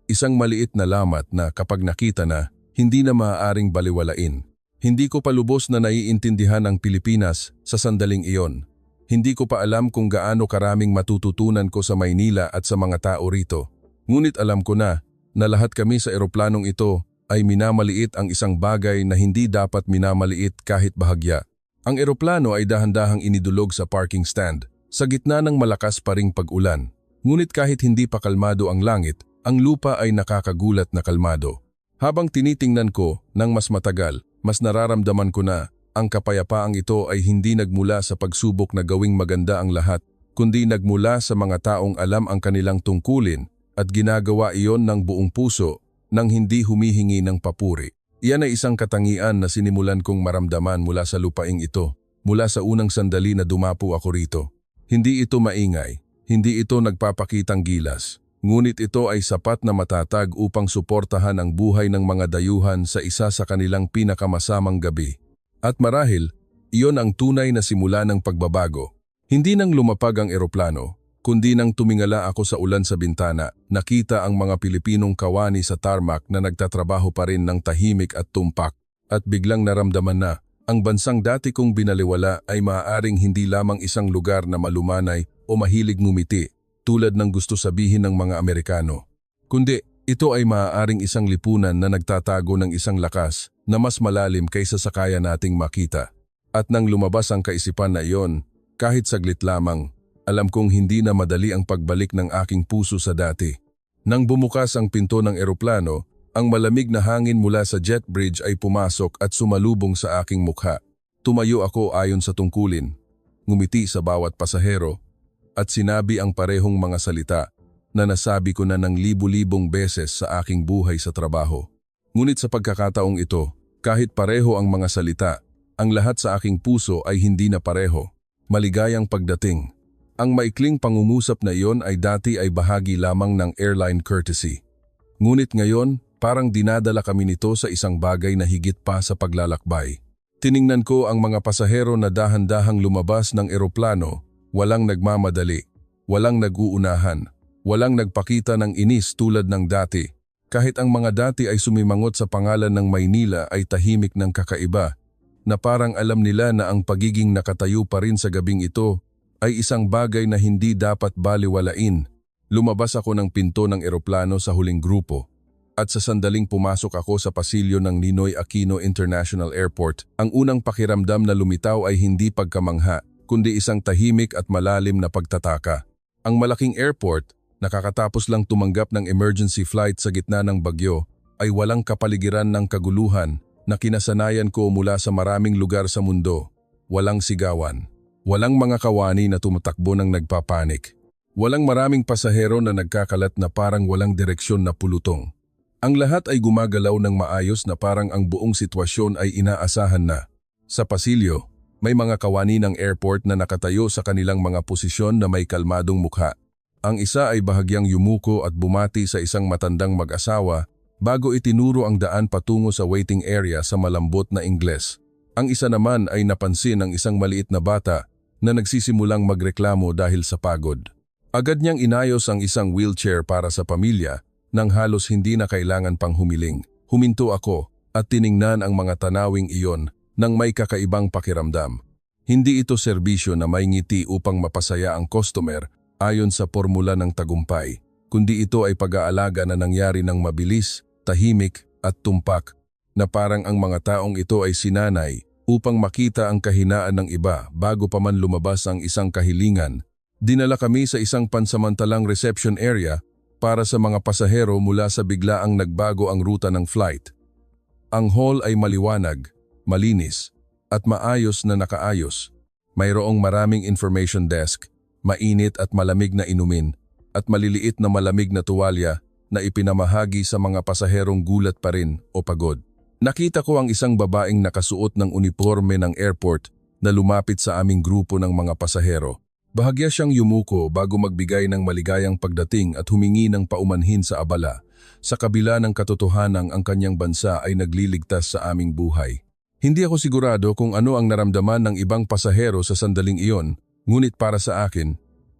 Isang maliit na lamat na kapag nakita na, hindi na maaaring baliwalain. Hindi ko pa lubos na naiintindihan ang Pilipinas sa sandaling iyon. Hindi ko pa alam kung gaano karaming matututunan ko sa Maynila at sa mga tao rito. Ngunit alam ko na lahat kami sa eroplanong ito ay minamaliit ang isang bagay na hindi dapat minamaliit kahit bahagya. Ang eroplano ay dahan-dahang inidulog sa parking stand, sa gitna ng malakas pa ring pag-ulan. Ngunit kahit hindi pa kalmado ang langit, ang lupa ay nakakagulat na kalmado. Habang tinitingnan ko ng mas matagal, mas nararamdaman ko na ang kapayapaang ito ay hindi nagmula sa pagsubok na gawing maganda ang lahat, kundi nagmula sa mga taong alam ang kanilang tungkulin at ginagawa iyon ng buong puso nang hindi humihingi ng papuri. Iyan ay isang katangian na sinimulan kong maramdaman mula sa lupaing ito, mula sa unang sandali na dumapo ako rito. Hindi ito maingay, hindi ito nagpapakitang gilas. Ngunit ito ay sapat na matatag upang suportahan ang buhay ng mga dayuhan sa isa sa kanilang pinakamasamang gabi. At marahil, iyon ang tunay na simula ng pagbabago. Hindi nang lumapag ang eroplano, kundi nang tumingala ako sa ulan sa bintana, nakita ang mga Pilipinong kawani sa tarmac na nagtatrabaho pa rin ng tahimik at tumpak. At biglang naramdaman na, ang bansang dati kong binaliwala ay maaaring hindi lamang isang lugar na malumanay o mahilig ngumiti, tulad ng gusto sabihin ng mga Amerikano. Kundi, ito ay maaaring isang lipunan na nagtatago ng isang lakas na mas malalim kaysa sa kaya nating makita. At nang lumabas ang kaisipan na iyon, kahit saglit lamang, alam kong hindi na madali ang pagbalik ng aking puso sa dati. Nang bumukas ang pinto ng eroplano, ang malamig na hangin mula sa jet bridge ay pumasok at sumalubong sa aking mukha. Tumayo ako ayon sa tungkulin, ngumiti sa bawat pasahero, at sinabi ang parehong mga salita na nasabi ko na ng libu-libong beses sa aking buhay sa trabaho. Ngunit sa pagkakataong ito, kahit pareho ang mga salita, ang lahat sa aking puso ay hindi na pareho. Maligayang pagdating. Ang maikling pangungusap na iyon ay dati ay bahagi lamang ng airline courtesy. Ngunit ngayon, parang dinadala kami nito sa isang bagay na higit pa sa paglalakbay. Tiningnan ko ang mga pasahero na dahan-dahang lumabas ng eroplano. Walang nagmamadali, walang nag-uunahan, walang nagpakita ng inis tulad ng dati. Kahit ang mga dati ay sumimangot sa pangalan ng Maynila ay tahimik ng kakaiba, na parang alam nila na ang pagiging nakatayo pa rin sa gabing ito ay isang bagay na hindi dapat baliwalain. Lumabas ako ng pinto ng eroplano sa huling grupo, at sa sandaling pumasok ako sa pasilyo ng Ninoy Aquino International Airport, ang unang pakiramdam na lumitaw ay hindi pagkamangha, kundi isang tahimik at malalim na pagtataka. Ang malaking airport, nakakatapos lang tumanggap ng emergency flight sa gitna ng bagyo, ay walang kapaligiran ng kaguluhan na kinasanayan ko mula sa maraming lugar sa mundo. Walang sigawan. Walang mga kawani na tumatakbo ng nagpapanik. Walang maraming pasahero na nagkakalat na parang walang direksyon na pulutong. Ang lahat ay gumagalaw ng maayos na parang ang buong sitwasyon ay inaasahan na. Sa pasilyo, may mga kawani ng airport na nakatayo sa kanilang mga posisyon na may kalmadong mukha. Ang isa ay bahagyang yumuko at bumati sa isang matandang mag-asawa bago itinuro ang daan patungo sa waiting area sa malambot na Ingles. Ang isa naman ay napansin ang isang maliit na bata na nagsisimulang magreklamo dahil sa pagod. Agad niyang inayos ang isang wheelchair para sa pamilya nang halos hindi na kailangan pang humiling. Huminto ako at tiningnan ang mga tanawing iyon nang may kakaibang pakiramdam. Hindi ito serbisyo na may ngiti upang mapasaya ang customer ayon sa formula ng tagumpay, kundi ito ay pag-aalaga na nangyari ng mabilis, tahimik at tumpak, na parang ang mga taong ito ay sinanay upang makita ang kahinaan ng iba bago pa man lumabas ang isang kahilingan. Dinala kami sa isang pansamantalang reception area para sa mga pasahero mula sa biglaang nagbago ang ruta ng flight. Ang hall ay maliwanag, malinis, at maayos na nakaayos. Mayroong maraming information desk, mainit at malamig na inumin, at maliliit na malamig na tuwalya na ipinamahagi sa mga pasaherong gulat pa rin o pagod. Nakita ko ang isang babaeng nakasuot ng uniforme ng airport na lumapit sa aming grupo ng mga pasahero. Bahagya siyang yumuko bago magbigay ng maligayang pagdating at humingi ng paumanhin sa abala, sa kabila ng katotohanang ang kanyang bansa ay nagliligtas sa aming buhay. Hindi ako sigurado kung ano ang naramdaman ng ibang pasahero sa sandaling iyon, ngunit para sa akin,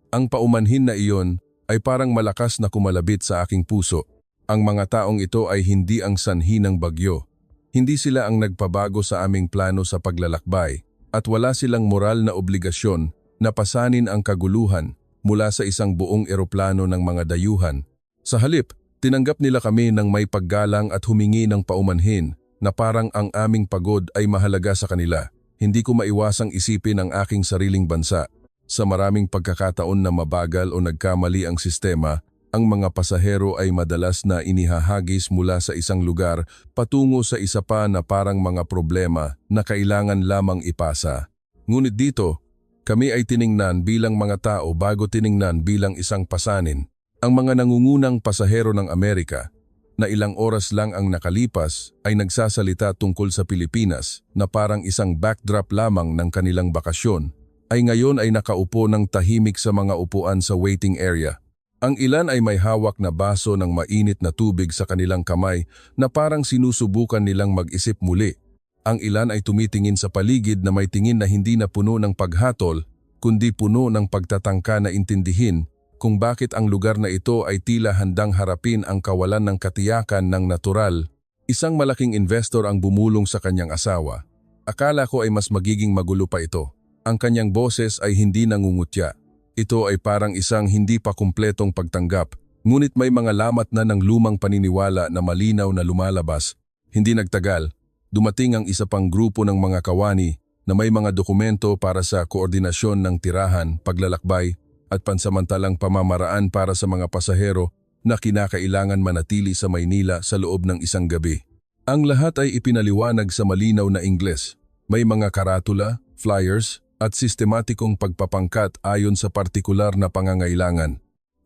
ang paumanhin na iyon ay parang malakas na kumalabit sa aking puso. Ang mga taong ito ay hindi ang sanhi ng bagyo. Hindi sila ang nagpabago sa aming plano sa paglalakbay at wala silang moral na obligasyon na pasanin ang kaguluhan mula sa isang buong eroplano ng mga dayuhan. Sa halip, tinanggap nila kami ng may paggalang at humingi ng paumanhin na parang ang aming pagod ay mahalaga sa kanila. Hindi ko maiwasang isipin ang aking sariling bansa. Sa maraming pagkakataon na mabagal o nagkamali ang sistema, ang mga pasahero ay madalas na inihahagis mula sa isang lugar patungo sa isa pa na parang mga problema na kailangan lamang ipasa. Ngunit dito, kami ay tiningnan bilang mga tao bago tiningnan bilang isang pasanin. Ang mga nangungunang pasahero ng Amerika na ilang oras lang ang nakalipas ay nagsasalita tungkol sa Pilipinas na parang isang backdrop lamang ng kanilang bakasyon, ay ngayon ay nakaupo ng tahimik sa mga upuan sa waiting area. Ang ilan ay may hawak na baso ng mainit na tubig sa kanilang kamay na parang sinusubukan nilang mag-isip muli. Ang ilan ay tumitingin sa paligid na may tingin na hindi na puno ng paghatol, kundi puno ng pagtatangka na intindihin kung bakit ang lugar na ito ay tila handang harapin ang kawalan ng katiyakan ng natural. Isang malaking investor ang bumulong sa kanyang asawa. Akala ko ay mas magiging magulo pa ito. Ang kanyang boses ay hindi nangungutya. Ito ay parang isang hindi pa kumpletong pagtanggap, ngunit may mga lamat na ng lumang paniniwala na malinaw na lumalabas. Hindi nagtagal, dumating ang isa pang grupo ng mga kawani na may mga dokumento para sa koordinasyon ng tirahan, paglalakbay at pansamantalang pamamaraan para sa mga pasahero na kinakailangan manatili sa Maynila sa loob ng isang gabi. Ang lahat ay ipinaliwanag sa malinaw na Ingles. May mga karatula, flyers, at sistematikong pagpapangkat ayon sa partikular na pangangailangan.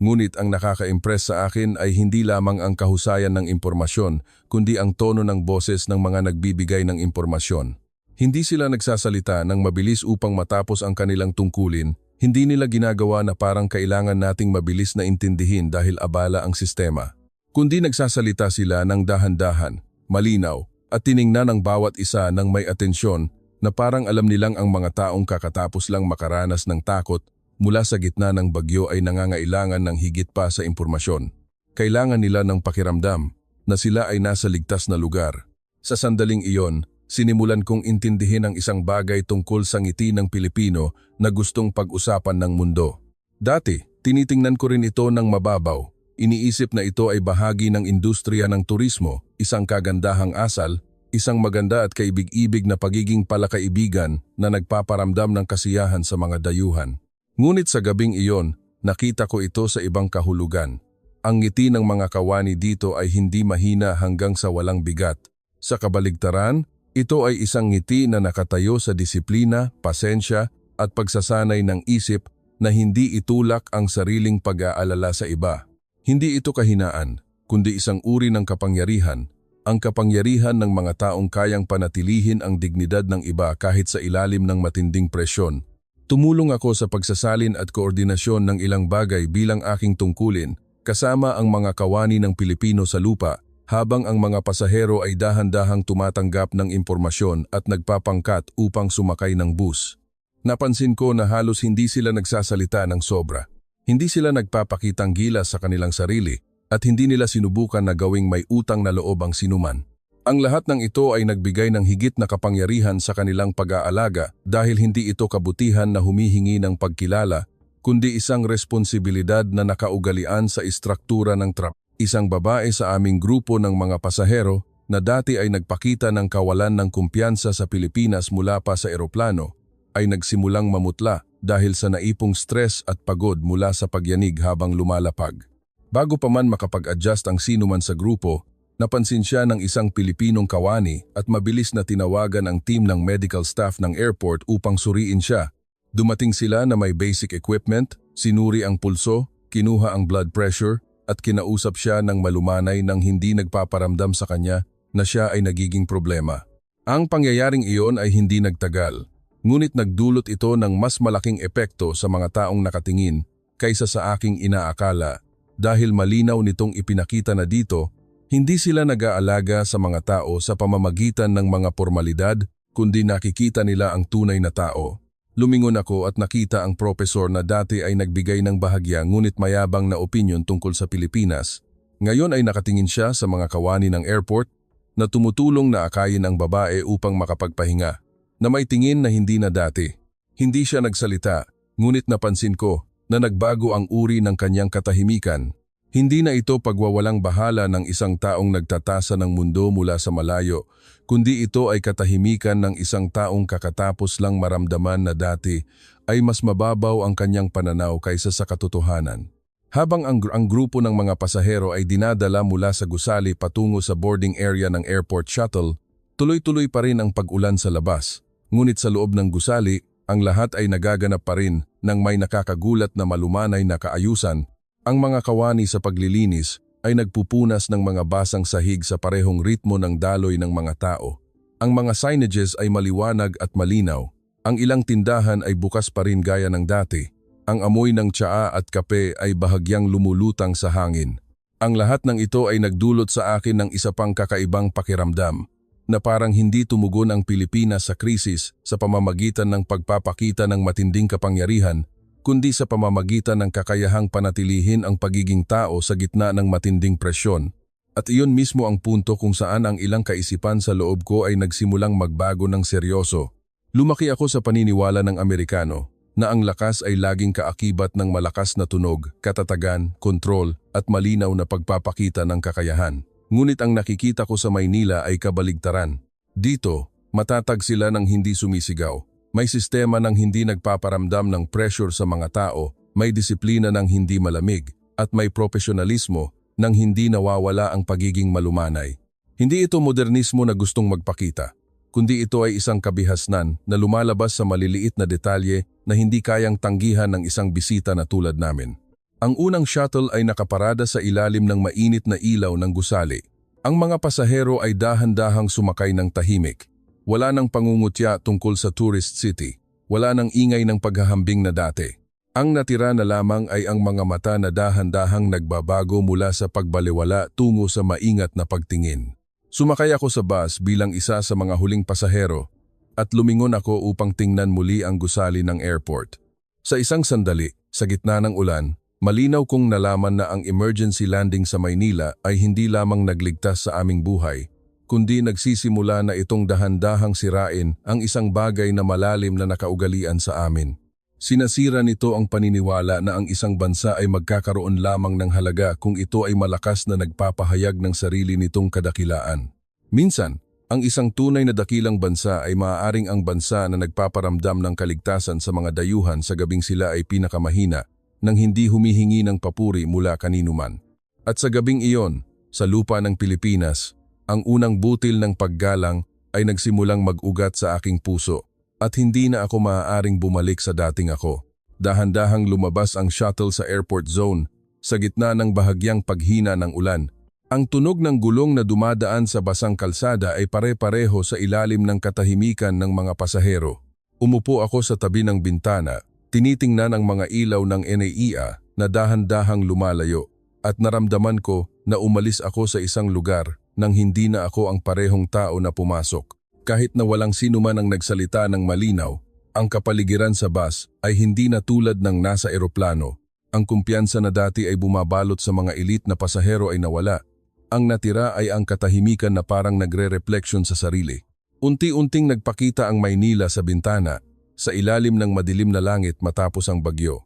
Ngunit ang nakaka-impress sa akin ay hindi lamang ang kahusayan ng impormasyon, kundi ang tono ng boses ng mga nagbibigay ng impormasyon. Hindi sila nagsasalita ng mabilis upang matapos ang kanilang tungkulin, hindi nila ginagawa na parang kailangan nating mabilis na intindihin dahil abala ang sistema. Kundi nagsasalita sila ng dahan-dahan, malinaw, at tiningnan ang bawat isa ng may atensyon na parang alam nilang ang mga taong kakatapos lang makaranas ng takot mula sa gitna ng bagyo ay nangangailangan ng higit pa sa impormasyon. Kailangan nila ng pakiramdam na sila ay nasa ligtas na lugar. Sa sandaling iyon, sinimulan kong intindihin ang isang bagay tungkol sa ngiti ng Pilipino na gustong pag-usapan ng mundo. Dati, tinitingnan ko rin ito ng mababaw. Iniisip na ito ay bahagi ng industriya ng turismo, isang kagandahang asal, isang maganda at kaibig-ibig na pagiging palakaibigan na nagpaparamdam ng kasiyahan sa mga dayuhan. Ngunit sa gabing iyon, nakita ko ito sa ibang kahulugan. Ang ngiti ng mga kawani dito ay hindi mahina hanggang sa walang bigat. Sa kabaligtaran, ito ay isang ngiti na nakatayo sa disiplina, pasensya at pagsasanay ng isip na hindi itulak ang sariling pag-aalala sa iba. Hindi ito kahinaan, kundi isang uri ng kapangyarihan. Ang kapangyarihan ng mga taong kayang panatilihin ang dignidad ng iba kahit sa ilalim ng matinding presyon. Tumulong ako sa pagsasalin at koordinasyon ng ilang bagay bilang aking tungkulin, kasama ang mga kawani ng Pilipino sa lupa, habang ang mga pasahero ay dahan-dahang tumatanggap ng impormasyon at nagpapangkat upang sumakay ng bus. Napansin ko na halos hindi sila nagsasalita ng sobra. Hindi sila nagpapakitang gilas sa kanilang sarili, at hindi nila sinubukan na gawing may utang na loob ang sinuman. Ang lahat ng ito ay nagbigay ng higit na kapangyarihan sa kanilang pag-aalaga dahil hindi ito kabutihan na humihingi ng pagkilala, kundi isang responsibilidad na nakaugalian sa istruktura ng trap. Isang babae sa aming grupo ng mga pasahero na dati ay nagpakita ng kawalan ng kumpiyansa sa Pilipinas mula pa sa eroplano, ay nagsimulang mamutla dahil sa naipong stress at pagod mula sa pagyanig habang lumalapag. Bago pa man makapag-adjust ang sinuman sa grupo, napansin siya ng isang Pilipinong kawani at mabilis na tinawagan ang team ng medical staff ng airport upang suriin siya. Dumating sila na may basic equipment, sinuri ang pulso, kinuha ang blood pressure at kinausap siya ng malumanay nang hindi nagpaparamdam sa kanya na siya ay nagiging problema. Ang pangyayaring iyon ay hindi nagtagal, ngunit nagdulot ito ng mas malaking epekto sa mga taong nakatingin kaysa sa aking inaakala. Dahil malinaw nitong ipinakita na dito, hindi sila nag-aalaga sa mga tao sa pamamagitan ng mga formalidad, kundi nakikita nila ang tunay na tao. Lumingon ako at nakita ang propesor na dati ay nagbigay ng bahagya ngunit mayabang na opinyon tungkol sa Pilipinas. Ngayon ay nakatingin siya sa mga kawani ng airport na tumutulong na akayin ang babae upang makapagpahinga, na may tingin na hindi na dati. Hindi siya nagsalita, ngunit napansin ko na nagbago ang uri ng kanyang katahimikan. Hindi na ito pagwawalang bahala ng isang taong nagtatasa ng mundo mula sa malayo, kundi ito ay katahimikan ng isang taong kakatapos lang maramdaman na dati ay mas mababaw ang kanyang pananaw kaysa sa katotohanan. Habang ang grupo ng mga pasahero ay dinadala mula sa gusali patungo sa boarding area ng airport shuttle, tuloy-tuloy pa rin ang pag-ulan sa labas. Ngunit sa loob ng gusali, ang lahat ay nagaganap pa rin ng may nakakagulat na malumanay na kaayusan. Ang mga kawani sa paglilinis ay nagpupunas ng mga basang sahig sa parehong ritmo ng daloy ng mga tao. Ang mga signages ay maliwanag at malinaw. Ang ilang tindahan ay bukas pa rin gaya ng dati. Ang amoy ng tsaa at kape ay bahagyang lumulutang sa hangin. Ang lahat ng ito ay nagdulot sa akin ng isa pang kakaibang pakiramdam, na parang hindi tumugon ang Pilipinas sa krisis sa pamamagitan ng pagpapakita ng matinding kapangyarihan, kundi sa pamamagitan ng kakayahang panatilihin ang pagiging tao sa gitna ng matinding presyon. At iyon mismo ang punto kung saan ang ilang kaisipan sa loob ko ay nagsimulang magbago ng seryoso. Lumaki ako sa paniniwala ng Amerikano na ang lakas ay laging kaakibat ng malakas na tunog, katatagan, kontrol at malinaw na pagpapakita ng kakayahan. Ngunit ang nakikita ko sa Maynila ay kabaligtaran. Dito, matatag sila ng hindi sumisigaw. May sistema ng hindi nagpaparamdam ng pressure sa mga tao, may disiplina ng hindi malamig, at may profesionalismo ng hindi nawawala ang pagiging malumanay. Hindi ito modernismo na gustong magpakita, kundi ito ay isang kabihasnan na lumalabas sa maliliit na detalye na hindi kayang tanggihan ng isang bisita na tulad namin. Ang unang shuttle ay nakaparada sa ilalim ng mainit na ilaw ng gusali. Ang mga pasahero ay dahan-dahang sumakay ng tahimik. Wala nang pangungutya tungkol sa tourist city. Wala nang ingay ng paghahambing na dati. Ang natira na lamang ay ang mga mata na dahan-dahang nagbabago mula sa pagbaliwala tungo sa maingat na pagtingin. Sumakay ako sa bus bilang isa sa mga huling pasahero at lumingon ako upang tingnan muli ang gusali ng airport. Sa isang sandali, sa gitna ng ulan, malinaw kong nalaman na ang emergency landing sa Maynila ay hindi lamang nagligtas sa aming buhay, kundi nagsisimula na itong dahan-dahang sirain ang isang bagay na malalim na nakaugalian sa amin. Sinasira nito ang paniniwala na ang isang bansa ay magkakaroon lamang ng halaga kung ito ay malakas na nagpapahayag ng sarili nitong kadakilaan. Minsan, ang isang tunay na dakilang bansa ay maaaring ang bansa na nagpaparamdam ng kaligtasan sa mga dayuhan sa gabing sila ay pinakamahina nang hindi humihingi ng papuri mula kaninuman. At sa gabing iyon, sa lupa ng Pilipinas, ang unang butil ng paggalang ay nagsimulang mag-ugat sa aking puso. At hindi na ako maaaring bumalik sa dating ako. Dahan-dahang lumabas ang shuttle sa airport zone sa gitna ng bahagyang paghina ng ulan. Ang tunog ng gulong na dumadaan sa basang kalsada ay pare-pareho sa ilalim ng katahimikan ng mga pasahero. Umupo ako sa tabi ng bintana, tinitingnan ang mga ilaw ng NAIA na dahan-dahang lumalayo at naramdaman ko na umalis ako sa isang lugar nang hindi na ako ang parehong tao na pumasok. Kahit na walang sino man ang nagsalita ng malinaw, ang kapaligiran sa bus ay hindi na tulad ng nasa eroplano. Ang kumpiyansa na dati ay bumabalot sa mga elite na pasahero ay nawala. Ang natira ay ang katahimikan na parang nagre-refleksyon sa sarili. Unti-unting nagpakita ang Maynila sa bintana, sa ilalim ng madilim na langit matapos ang bagyo.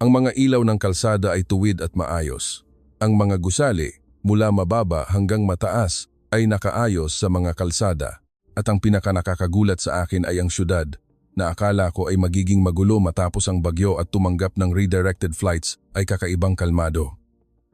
Ang mga ilaw ng kalsada ay tuwid at maayos. Ang mga gusali, mula mababa hanggang mataas, ay nakaayos sa mga kalsada. At ang pinakanakakagulat sa akin ay ang syudad, na akala ko ay magiging magulo matapos ang bagyo at tumanggap ng redirected flights ay kakaibang kalmado.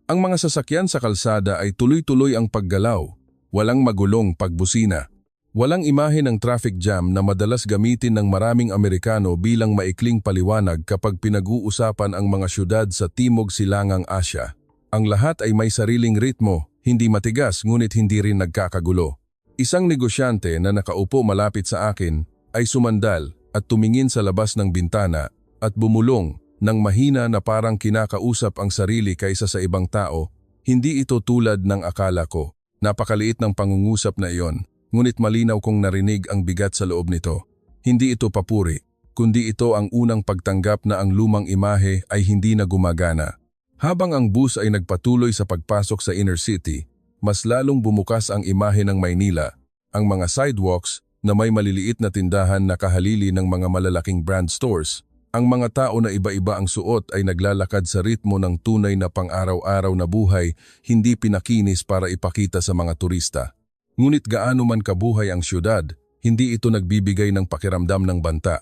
Ang mga sasakyan sa kalsada ay tuloy-tuloy ang paggalaw, walang magulong pagbusina. Walang imahe ng traffic jam na madalas gamitin ng maraming Amerikano bilang maikling paliwanag kapag pinag-uusapan ang mga syudad sa Timog Silangang Asya. Ang lahat ay may sariling ritmo, hindi matigas ngunit hindi rin nagkakagulo. Isang negosyante na nakaupo malapit sa akin ay sumandal at tumingin sa labas ng bintana at bumulong ng mahina na parang kinakausap ang sarili kaysa sa ibang tao. Hindi ito tulad ng akala ko. Napakaliit ng pangungusap na iyon, ngunit malinaw kong narinig ang bigat sa loob nito. Hindi ito papuri, kundi ito ang unang pagtanggap na ang lumang imahe ay hindi na gumagana. Habang ang bus ay nagpatuloy sa pagpasok sa inner city, mas lalong bumukas ang imahe ng Maynila, ang mga sidewalks na may maliliit na tindahan na kahalili ng mga malalaking brand stores. Ang mga tao na iba-iba ang suot ay naglalakad sa ritmo ng tunay na pang-araw-araw na buhay, hindi pinakinis para ipakita sa mga turista. Ngunit gaano man kabuhay ang syudad, hindi ito nagbibigay ng pakiramdam ng banta.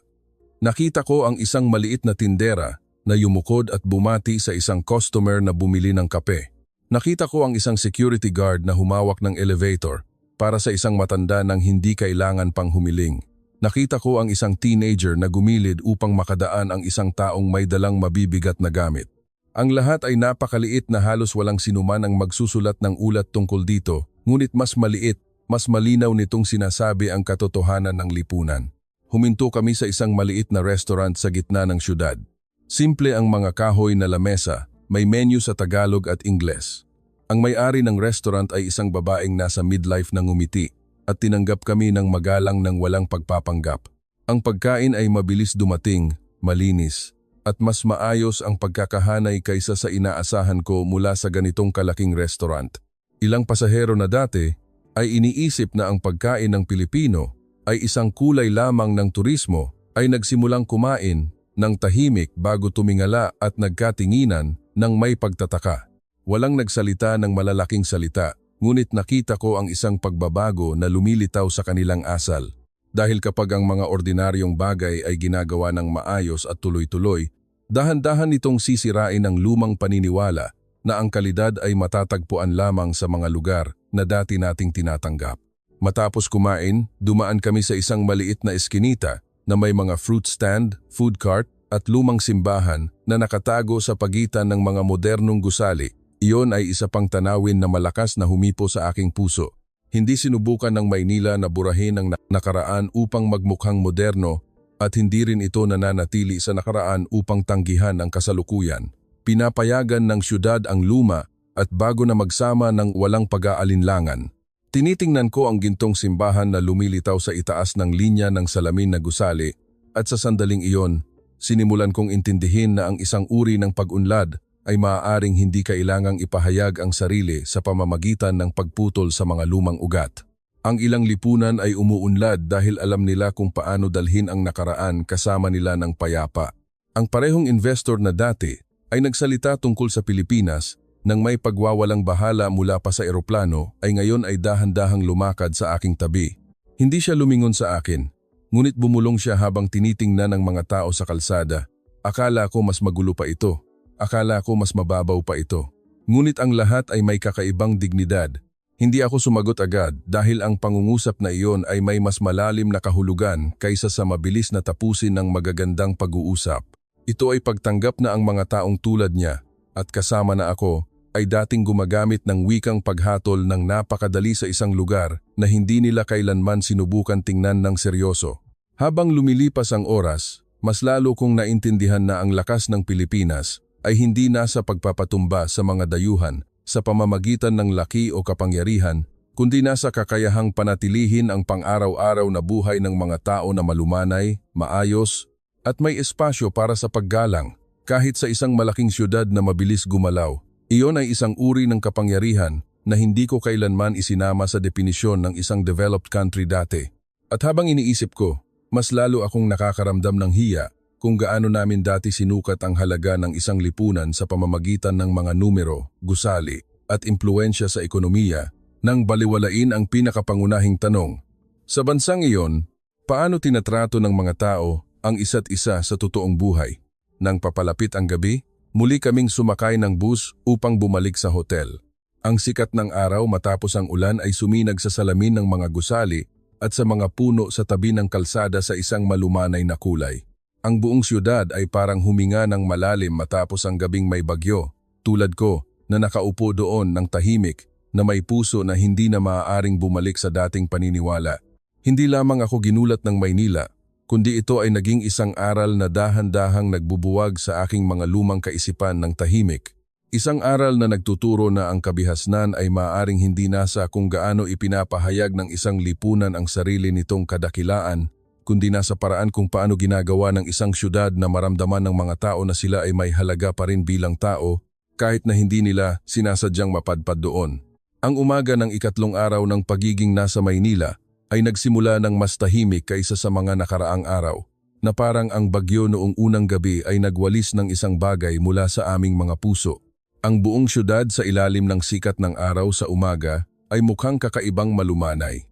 Nakita ko ang isang maliit na tindera na yumukod at bumati sa isang customer na bumili ng kape. Nakita ko ang isang security guard na humawak ng elevator para sa isang matanda nang hindi kailangan pang humiling. Nakita ko ang isang teenager na gumilid upang makadaan ang isang taong may dalang mabibigat na gamit. Ang lahat ay napakaliit na halos walang sinuman ang magsusulat ng ulat tungkol dito, ngunit mas maliit, mas malinaw nitong sinasabi ang katotohanan ng lipunan. Huminto kami sa isang maliit na restaurant sa gitna ng syudad. Simple ang mga kahoy na lamesa, may menu sa Tagalog at Ingles. Ang may-ari ng restaurant ay isang babaeng nasa midlife na ngumiti at tinanggap kami ng magalang ng walang pagpapanggap. Ang pagkain ay mabilis dumating, malinis, at mas maayos ang pagkakahanay kaysa sa inaasahan ko mula sa ganitong kalaking restaurant. Ilang pasahero na dati ay iniisip na ang pagkain ng Pilipino ay isang kulay lamang ng turismo ay nagsimulang kumain ng tahimik bago tumingala at nagkatinginan ng may pagtataka. Walang nagsalita ng malalaking salita, ngunit nakita ko ang isang pagbabago na lumilitaw sa kanilang asal. Dahil kapag ang mga ordinaryong bagay ay ginagawa ng maayos at tuloy-tuloy, dahan-dahan itong sisirain ang lumang paniniwala na ang kalidad ay matatagpuan lamang sa mga lugar na dati nating tinatanggap. Matapos kumain, dumaan kami sa isang maliit na eskinita na may mga fruit stand, food cart at lumang simbahan na nakatago sa pagitan ng mga modernong gusali. Iyon ay isa pang tanawin na malakas na humipo sa aking puso. Hindi sinubukan ng Maynila na burahin ang nakaraan upang magmukhang moderno at hindi rin ito nananatili sa nakaraan upang tanggihan ang kasalukuyan. Pinapayagan ng syudad ang luma at bago na magsama ng walang pag-aalinlangan. Tinitingnan ko ang gintong simbahan na lumilitaw sa itaas ng linya ng salamin na gusali at sa sandaling iyon, sinimulan kong intindihin na ang isang uri ng pag-unlad ay maaaring hindi kailangang ipahayag ang sarili sa pamamagitan ng pagputol sa mga lumang ugat. Ang ilang lipunan ay umuunlad dahil alam nila kung paano dalhin ang nakaraan kasama nila ng payapa. Ang parehong investor na dati ay nagsalita tungkol sa Pilipinas nang may pagwawalang bahala mula pa sa eroplano ay ngayon ay dahan-dahang lumakad sa aking tabi. Hindi siya lumingon sa akin, ngunit bumulong siya habang tinitingnan ng mga tao sa kalsada. Akala ko mas magulo pa ito. Akala ko mas mababaw pa ito. Ngunit ang lahat ay may kakaibang dignidad. Hindi ako sumagot agad dahil ang pangungusap na iyon ay may mas malalim na kahulugan kaysa sa mabilis na tapusin ng magagandang pag-uusap. Ito ay pagtanggap na ang mga taong tulad niya at kasama na ako ay dating gumagamit ng wikang paghatol ng napakadali sa isang lugar na hindi nila kailanman sinubukan tingnan ng seryoso. Habang lumilipas ang oras, mas lalo kong naintindihan na ang lakas ng Pilipinas ay hindi nasa pagpapatumba sa mga dayuhan sa pamamagitan ng laki o kapangyarihan, kundi nasa kakayahang panatilihin ang pang-araw-araw na buhay ng mga tao na malumanay, maayos, at may espasyo para sa paggalang kahit sa isang malaking syudad na mabilis gumalaw. Iyon ay isang uri ng kapangyarihan na hindi ko kailanman isinama sa definisyon ng isang developed country dati. At habang iniisip ko, mas lalo akong nakakaramdam ng hiya kung gaano namin dati sinukat ang halaga ng isang lipunan sa pamamagitan ng mga numero, gusali, at impluensya sa ekonomiya nang baliwalain ang pinakapangunahing tanong. Sa bansang iyon, paano tinatrato ng mga tao ang isa't isa sa totoong buhay? Nang papalapit ang gabi, muli kaming sumakay ng bus upang bumalik sa hotel. Ang sikat ng araw matapos ang ulan ay suminag sa salamin ng mga gusali at sa mga puno sa tabi ng kalsada sa isang malumanay na kulay. Ang buong siyudad ay parang huminga ng malalim matapos ang gabing may bagyo, tulad ko na nakaupo doon ng tahimik na may puso na hindi na maaaring bumalik sa dating paniniwala. Hindi lamang ako ginulat ng Maynila, kundi ito ay naging isang aral na dahan-dahang nagbubuwag sa aking mga lumang kaisipan ng tahimik. Isang aral na nagtuturo na ang kabihasnan ay maaaring hindi nasa kung gaano ipinapahayag ng isang lipunan ang sarili nitong kadakilaan, kundi nasa paraan kung paano ginagawa ng isang syudad na maramdaman ng mga tao na sila ay may halaga pa rin bilang tao kahit na hindi nila sinasadyang mapadpad doon. Ang umaga ng ikatlong araw ng pagiging nasa Maynila ay nagsimula ng mas tahimik kaysa sa mga nakaraang araw, na parang ang bagyo noong unang gabi ay nagwalis ng isang bagay mula sa aming mga puso. Ang buong syudad sa ilalim ng sikat ng araw sa umaga ay mukhang kakaibang malumanay.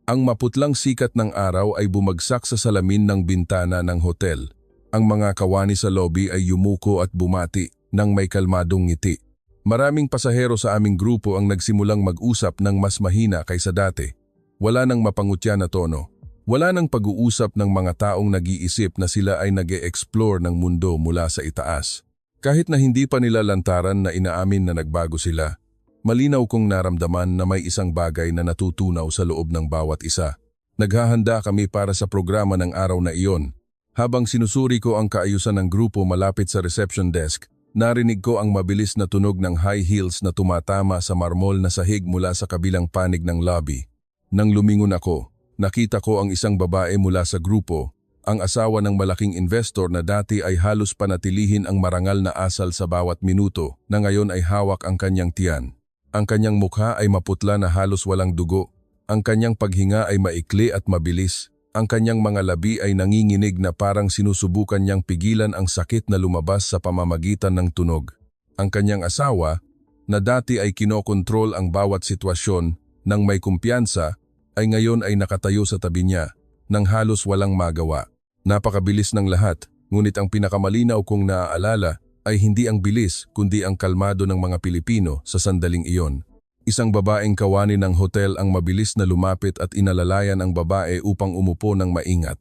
Ang maputlang sikat ng araw ay bumagsak sa salamin ng bintana ng hotel. Ang mga kawani sa lobby ay yumuko at bumati ng may kalmadong ngiti. Maraming pasahero sa aming grupo ang nagsimulang mag-usap ng mas mahina kaysa dati. Wala nang mapangutya na tono. Wala nang pag-uusap ng mga taong nag-iisip na sila ay nag-e-explore ng mundo mula sa itaas. Kahit na hindi pa nila lantaran na inaamin na nagbago sila, malinaw kong naramdaman na may isang bagay na natutunaw sa loob ng bawat isa. Naghahanda kami para sa programa ng araw na iyon. Habang sinusuri ko ang kaayusan ng grupo malapit sa reception desk, narinig ko ang mabilis na tunog ng high heels na tumatama sa marmol na sahig mula sa kabilang panig ng lobby. Nang lumingon ako, nakita ko ang isang babae mula sa grupo, ang asawa ng malaking investor na dati ay halos panatilihin ang marangal na asal sa bawat minuto na ngayon ay hawak ang kanyang tiyan. Ang kanyang mukha ay maputla na halos walang dugo. Ang kanyang paghinga ay maikli at mabilis. Ang kanyang mga labi ay nanginginig na parang sinusubukan niyang pigilan ang sakit na lumabas sa pamamagitan ng tunog. Ang kanyang asawa, na dati ay kinokontrol ang bawat sitwasyon nang may kumpiyansa, ay ngayon ay nakatayo sa tabi niya nang halos walang magawa. Napakabilis ng lahat, ngunit ang pinakamalinaw kong naaalala ay hindi ang bilis kundi ang kalmado ng mga Pilipino sa sandaling iyon. Isang babaeng kawani ng hotel ang mabilis na lumapit at inalalayan ang babae upang umupo ng maingat.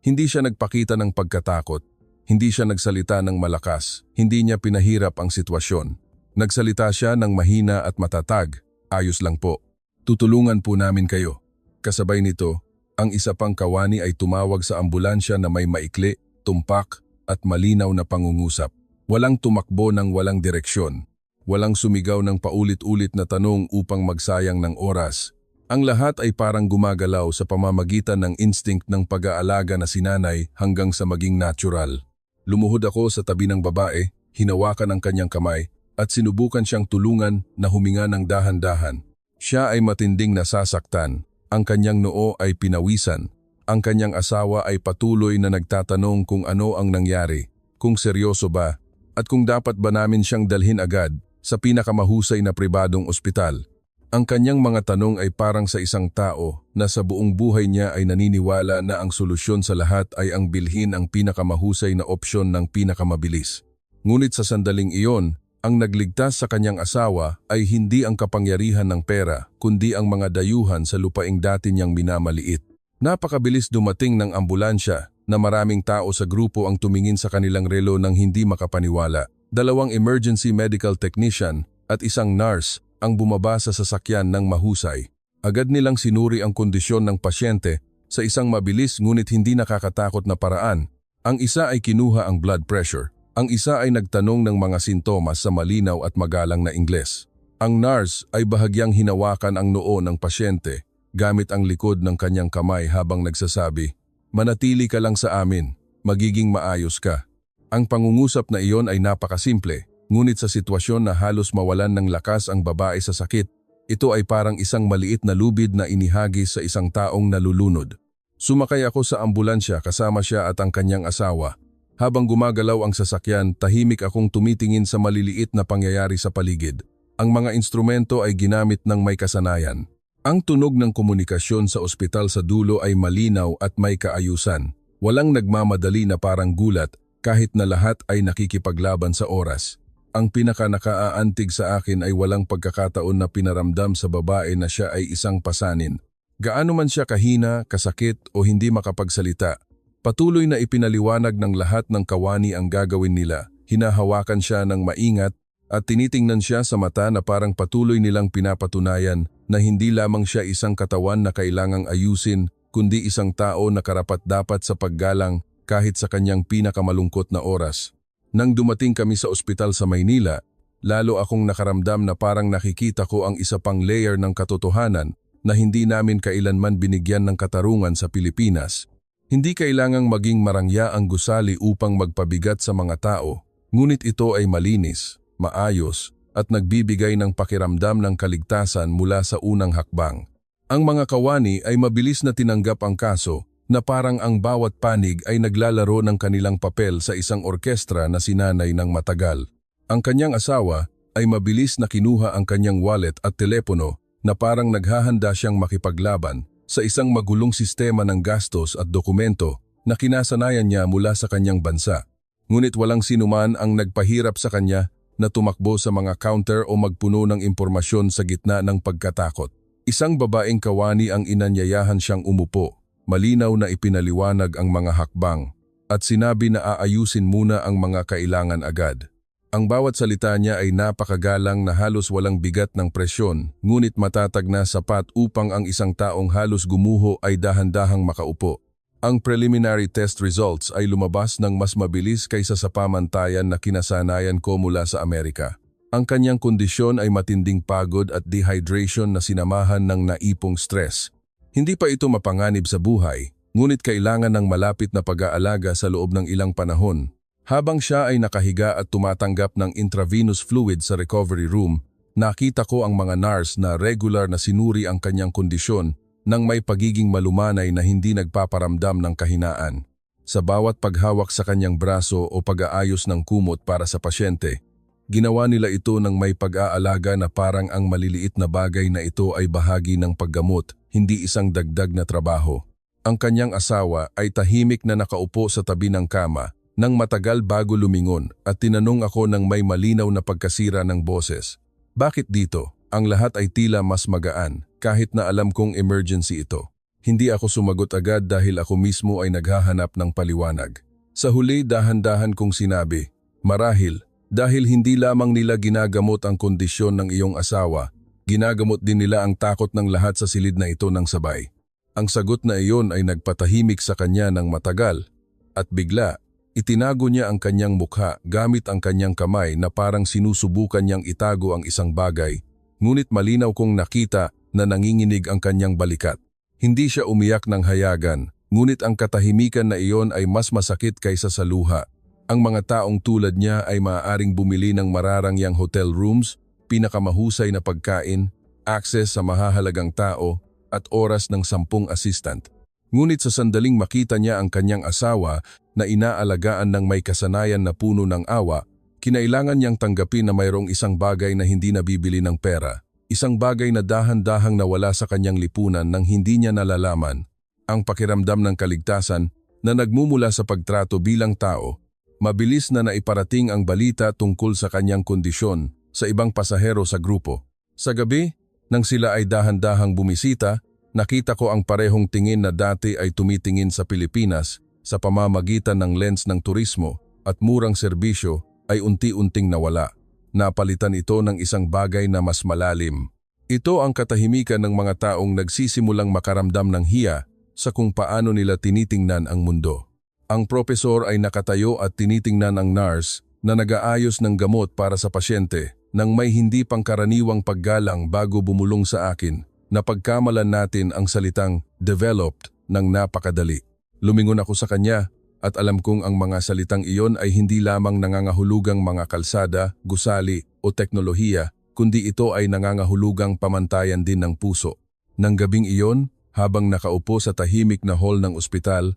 Hindi siya nagpakita ng pagkatakot, hindi siya nagsalita ng malakas, hindi niya pinahirap ang sitwasyon. Nagsalita siya ng mahina at matatag, ayos lang po. Tutulungan po namin kayo. Kasabay nito, ang isa pang kawani ay tumawag sa ambulansya na may maikli, tumpak at malinaw na pangungusap. Walang tumakbo ng walang direksyon. Walang sumigaw ng paulit-ulit na tanong upang magsayang ng oras. Ang lahat ay parang gumagalaw sa pamamagitan ng instinct ng pag-aalaga na sinanay hanggang sa maging natural. Lumuhod ako sa tabi ng babae, hinawakan ang kanyang kamay, at sinubukan siyang tulungan na huminga ng dahan-dahan. Siya ay matinding nasasaktan. Ang kanyang noo ay pinawisan. Ang kanyang asawa ay patuloy na nagtatanong kung ano ang nangyari, kung seryoso ba, at kung dapat ba namin siyang dalhin agad sa pinakamahusay na pribadong ospital. Ang kanyang mga tanong ay parang sa isang tao na sa buong buhay niya ay naniniwala na ang solusyon sa lahat ay ang bilhin ang pinakamahusay na opsyon ng pinakamabilis. Ngunit sa sandaling iyon, ang nagligtas sa kanyang asawa ay hindi ang kapangyarihan ng pera, kundi ang mga dayuhan sa lupaing dati niyang minamaliit. Napakabilis dumating ng ambulansya na maraming tao sa grupo ang tumingin sa kanilang relo nang hindi makapaniwala. 2 emergency medical technician at isang nurse ang bumaba sa sasakyan ng mahusay. Agad nilang sinuri ang kondisyon ng pasyente sa isang mabilis ngunit hindi nakakatakot na paraan. Ang isa ay kinuha ang blood pressure. Ang isa ay nagtanong ng mga sintomas sa malinaw at magalang na Ingles. Ang nurse ay bahagyang hinawakan ang noo ng pasyente gamit ang likod ng kanyang kamay habang nagsasabi, "Manatili ka lang sa amin, magiging maayos ka." Ang pangungusap na iyon ay napakasimple, ngunit sa sitwasyon na halos mawalan ng lakas ang babae sa sakit, ito ay parang isang maliit na lubid na inihagis sa isang taong nalulunod. Sumakay ako sa ambulansya kasama siya at ang kanyang asawa. Habang gumagalaw ang sasakyan, tahimik akong tumitingin sa maliliit na pangyayari sa paligid. Ang mga instrumento ay ginamit ng may kasanayan. Ang tunog ng komunikasyon sa ospital sa dulo ay malinaw at may kaayusan. Walang nagmamadali na parang gulat, kahit na lahat ay nakikipaglaban sa oras. Ang pinaka-nakaaantig sa akin ay walang pagkakataon na pinaramdam sa babae na siya ay isang pasanin. Gaano man siya kahina, kasakit o hindi makapagsalita, patuloy na ipinaliwanag ng lahat ng kawani ang gagawin nila. Hinahawakan siya ng maingat at tinitingnan siya sa mata na parang patuloy nilang pinapatunayan na hindi lamang siya isang katawan na kailangang ayusin, kundi isang tao na karapat-dapat sa paggalang kahit sa kanyang pinakamalungkot na oras. Nang dumating kami sa ospital sa Maynila, lalo akong nakaramdam na parang nakikita ko ang isa pang layer ng katotohanan na hindi namin kailanman binigyan ng katarungan sa Pilipinas. Hindi kailangang maging marangya ang gusali upang magpabigat sa mga tao, ngunit ito ay malinis, maayos, at nagbibigay ng pakiramdam ng kaligtasan mula sa unang hakbang. Ang mga kawani ay mabilis na tinanggap ang kaso na parang ang bawat panig ay naglalaro ng kanilang papel sa isang orkestra na sinanay ng matagal. Ang kanyang asawa ay mabilis na kinuha ang kanyang wallet at telepono na parang naghahanda siyang makipaglaban sa isang magulong sistema ng gastos at dokumento na kinasanayan niya mula sa kanyang bansa. Ngunit walang sinuman ang nagpahirap sa kanya na tumakbo sa mga counter o magpuno ng impormasyon sa gitna ng pagkatakot. Isang babaeng kawani ang inanyayahan siyang umupo, malinaw na ipinaliwanag ang mga hakbang, at sinabi na aayusin muna ang mga kailangan agad. Ang bawat salita niya ay napakagalang na halos walang bigat ng presyon, ngunit matatag na sapat upang ang isang taong halos gumuho ay dahan-dahang makaupo. Ang preliminary test results ay lumabas ng mas mabilis kaysa sa pamantayan na kinasanayan ko mula sa Amerika. Ang kanyang kondisyon ay matinding pagod at dehydration na sinamahan ng naipong stress. Hindi pa ito mapanganib sa buhay, ngunit kailangan ng malapit na pag-aalaga sa loob ng ilang panahon. Habang siya ay nakahiga at tumatanggap ng intravenous fluid sa recovery room, nakita ko ang mga nurse na regular na sinuri ang kanyang kondisyon nang may pagiging malumanay na hindi nagpaparamdam ng kahinaan. Sa bawat paghawak sa kanyang braso o pag-aayos ng kumot para sa pasyente, ginawa nila ito ng may pag-aalaga na parang ang maliliit na bagay na ito ay bahagi ng paggamot, hindi isang dagdag na trabaho. Ang kanyang asawa ay tahimik na nakaupo sa tabi ng kama nang matagal bago lumingon at tinanong ako ng may malinaw na pagkasira ng boses. Bakit dito? Ang lahat ay tila mas magaan, kahit na alam kong emergency ito. Hindi ako sumagot agad dahil ako mismo ay naghahanap ng paliwanag. Sa huli dahan-dahan kong sinabi, marahil, dahil hindi lamang nila ginagamot ang kondisyon ng iyong asawa, ginagamot din nila ang takot ng lahat sa silid na ito ng sabay. Ang sagot na iyon ay nagpatahimik sa kanya ng matagal, at bigla, itinago niya ang kanyang mukha gamit ang kanyang kamay na parang sinusubukan niyang itago ang isang bagay. Ngunit malinaw kong nakita na nanginginig ang kanyang balikat. Hindi siya umiyak ng hayagan, ngunit ang katahimikan na iyon ay mas masakit kaysa sa luha. Ang mga taong tulad niya ay maaaring bumili ng mararangyang hotel rooms, pinakamahusay na pagkain, access sa mahahalagang tao, at oras ng 10 assistant. Ngunit sa sandaling makita niya ang kanyang asawa na inaalagaan ng may kasanayan na puno ng awa, kinailangan niyang tanggapin na mayroong isang bagay na hindi nabibili ng pera. Isang bagay na dahan-dahang nawala sa kanyang lipunan nang hindi niya nalalaman. Ang pakiramdam ng kaligtasan na nagmumula sa pagtrato bilang tao. Mabilis na naiparating ang balita tungkol sa kanyang kondisyon sa ibang pasahero sa grupo. Sa gabi, nang sila ay dahan-dahang bumisita, nakita ko ang parehong tingin na dati ay tumitingin sa Pilipinas sa pamamagitan ng lens ng turismo at murang serbisyo ay unti-unting nawala. Napalitan ito ng isang bagay na mas malalim. Ito ang katahimikan ng mga taong nagsisimulang makaramdam ng hiya sa kung paano nila tinitingnan ang mundo. Ang propesor ay nakatayo at tinitingnan ang nurse na nag-aayos ng gamot para sa pasyente nang may hindi pangkaraniwang paggalang bago bumulong sa akin na pagkamalan natin ang salitang developed ng napakadali. Lumingon ako sa kanya at alam kong ang mga salitang iyon ay hindi lamang nangangahulugang mga kalsada, gusali o teknolohiya, kundi ito ay nangangahulugang pamantayan din ng puso. Nang gabing iyon, habang nakaupo sa tahimik na hall ng ospital,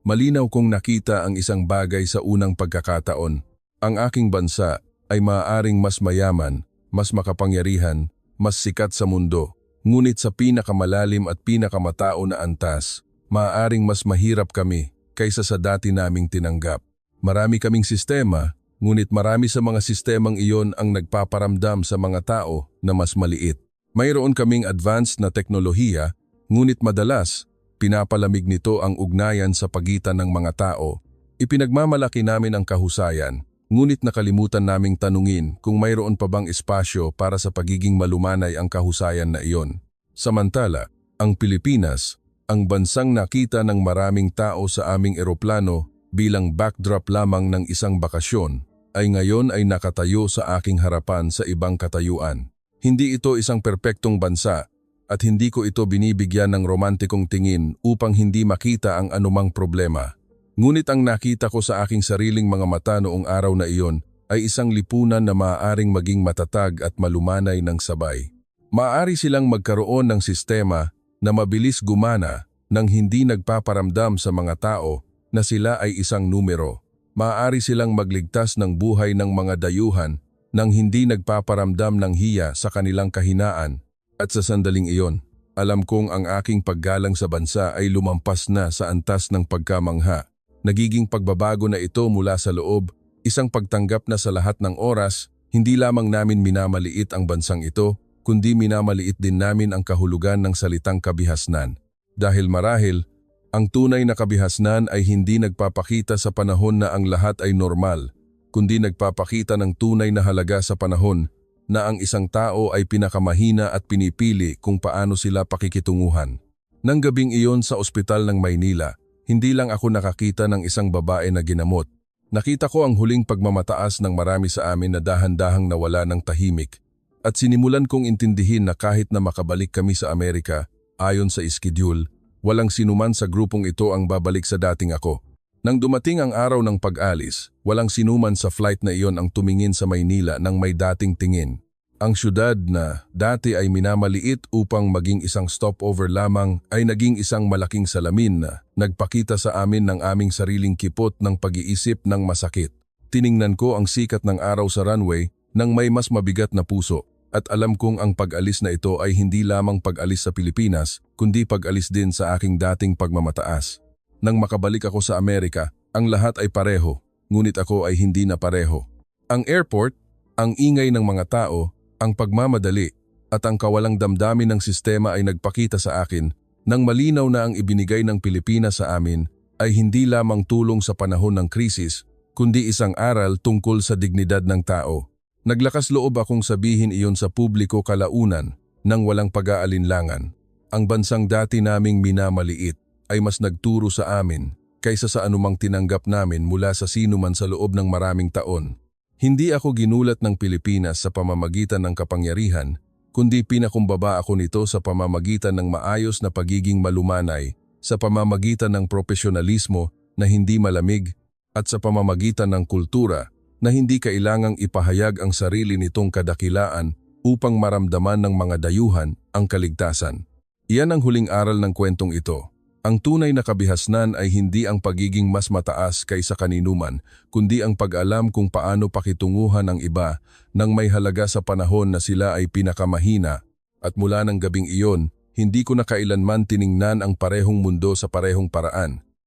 malinaw kong nakita ang isang bagay sa unang pagkakataon. Ang aking bansa ay maaaring mas mayaman, mas makapangyarihan, mas sikat sa mundo. Ngunit sa pinakamalalim at pinakamatao na antas, maaaring mas mahirap kami kaysa sa dati naming tinanggap. Marami kaming sistema, ngunit marami sa mga sistemang iyon ang nagpaparamdam sa mga tao na mas maliit. Mayroon kaming advanced na teknolohiya, ngunit madalas, pinapalamig nito ang ugnayan sa pagitan ng mga tao. Ipinagmamalaki namin ang kahusayan, ngunit nakalimutan naming tanungin kung mayroon pa bang espasyo para sa pagiging malumanay ang kahusayan na iyon. Samantala, ang Pilipinas, ang bansang nakita ng maraming tao sa aming eroplano bilang backdrop lamang ng isang bakasyon, ay ngayon ay nakatayo sa aking harapan sa ibang katayuan. Hindi ito isang perpektong bansa at hindi ko ito binibigyan ng romantikong tingin upang hindi makita ang anumang problema. Ngunit ang nakita ko sa aking sariling mga mata noong araw na iyon ay isang lipunan na maaaring maging matatag at malumanay ng sabay. Maaari silang magkaroon ng sistema na mabilis gumana nang hindi nagpaparamdam sa mga tao na sila ay isang numero. Maaari silang magligtas ng buhay ng mga dayuhan nang hindi nagpaparamdam ng hiya sa kanilang kahinaan. At sa sandaling iyon, alam kong ang aking paggalang sa bansa ay lumampas na sa antas ng pagkamangha. Nagiging pagbabago na ito mula sa loob, isang pagtanggap na sa lahat ng oras, hindi lamang namin minamaliit ang bansang ito, kundi minamaliit din namin ang kahulugan ng salitang kabihasnan. Dahil marahil, ang tunay na kabihasnan ay hindi nagpapakita sa panahon na ang lahat ay normal, kundi nagpapakita ng tunay na halaga sa panahon na ang isang tao ay pinakamahina at pinipili kung paano sila pakikitunguhan. Nang gabing iyon sa ospital ng Maynila, hindi lang ako nakakita ng isang babae na ginamot. Nakita ko ang huling pagmamataas ng marami sa amin na dahan-dahang nawala ng tahimik. At sinimulan kong intindihin na kahit na makabalik kami sa Amerika, ayon sa schedule, walang sinuman sa grupong ito ang babalik sa dating ako. Nang dumating ang araw ng pag-alis, walang sinuman sa flight na iyon ang tumingin sa Maynila ng may dating tingin. Ang syudad na dati ay minamaliit upang maging isang stopover lamang ay naging isang malaking salamin na nagpakita sa amin ng aming sariling kipot ng pag-iisip ng masakit. Tiningnan ko ang sikat ng araw sa runway nang may mas mabigat na puso. At alam kong ang pag-alis na ito ay hindi lamang pag-alis sa Pilipinas, kundi pag-alis din sa aking dating pagmamataas. Nang makabalik ako sa Amerika, ang lahat ay pareho, ngunit ako ay hindi na pareho. Ang airport, ang ingay ng mga tao, ang pagmamadali, at ang kawalang damdamin ng sistema ay nagpakita sa akin nang malinaw na ang ibinigay ng Pilipinas sa amin ay hindi lamang tulong sa panahon ng krisis, kundi isang aral tungkol sa dignidad ng tao. Naglakas loob akong sabihin iyon sa publiko kalaunan nang walang pag-aalinlangan. Ang bansang dati naming minamaliit ay mas nagturo sa amin kaysa sa anumang tinanggap namin mula sa sinuman sa loob ng maraming taon. Hindi ako ginulat ng Pilipinas sa pamamagitan ng kapangyarihan, kundi pinakumbaba ako nito sa pamamagitan ng maayos na pagiging malumanay, sa pamamagitan ng profesionalismo na hindi malamig, at sa pamamagitan ng kultura na hindi kailangang ipahayag ang sarili nitong kadakilaan upang maramdaman ng mga dayuhan ang kaligtasan. Iyan ang huling aral ng kwentong ito. Ang tunay na kabihasnan ay hindi ang pagiging mas mataas kaysa kaninuman, kundi ang pag-alam kung paano pakitunguhan ang iba nang may halaga sa panahon na sila ay pinakamahina. At mula ng gabing iyon, hindi ko na kailanman tiningnan ang parehong mundo sa parehong paraan.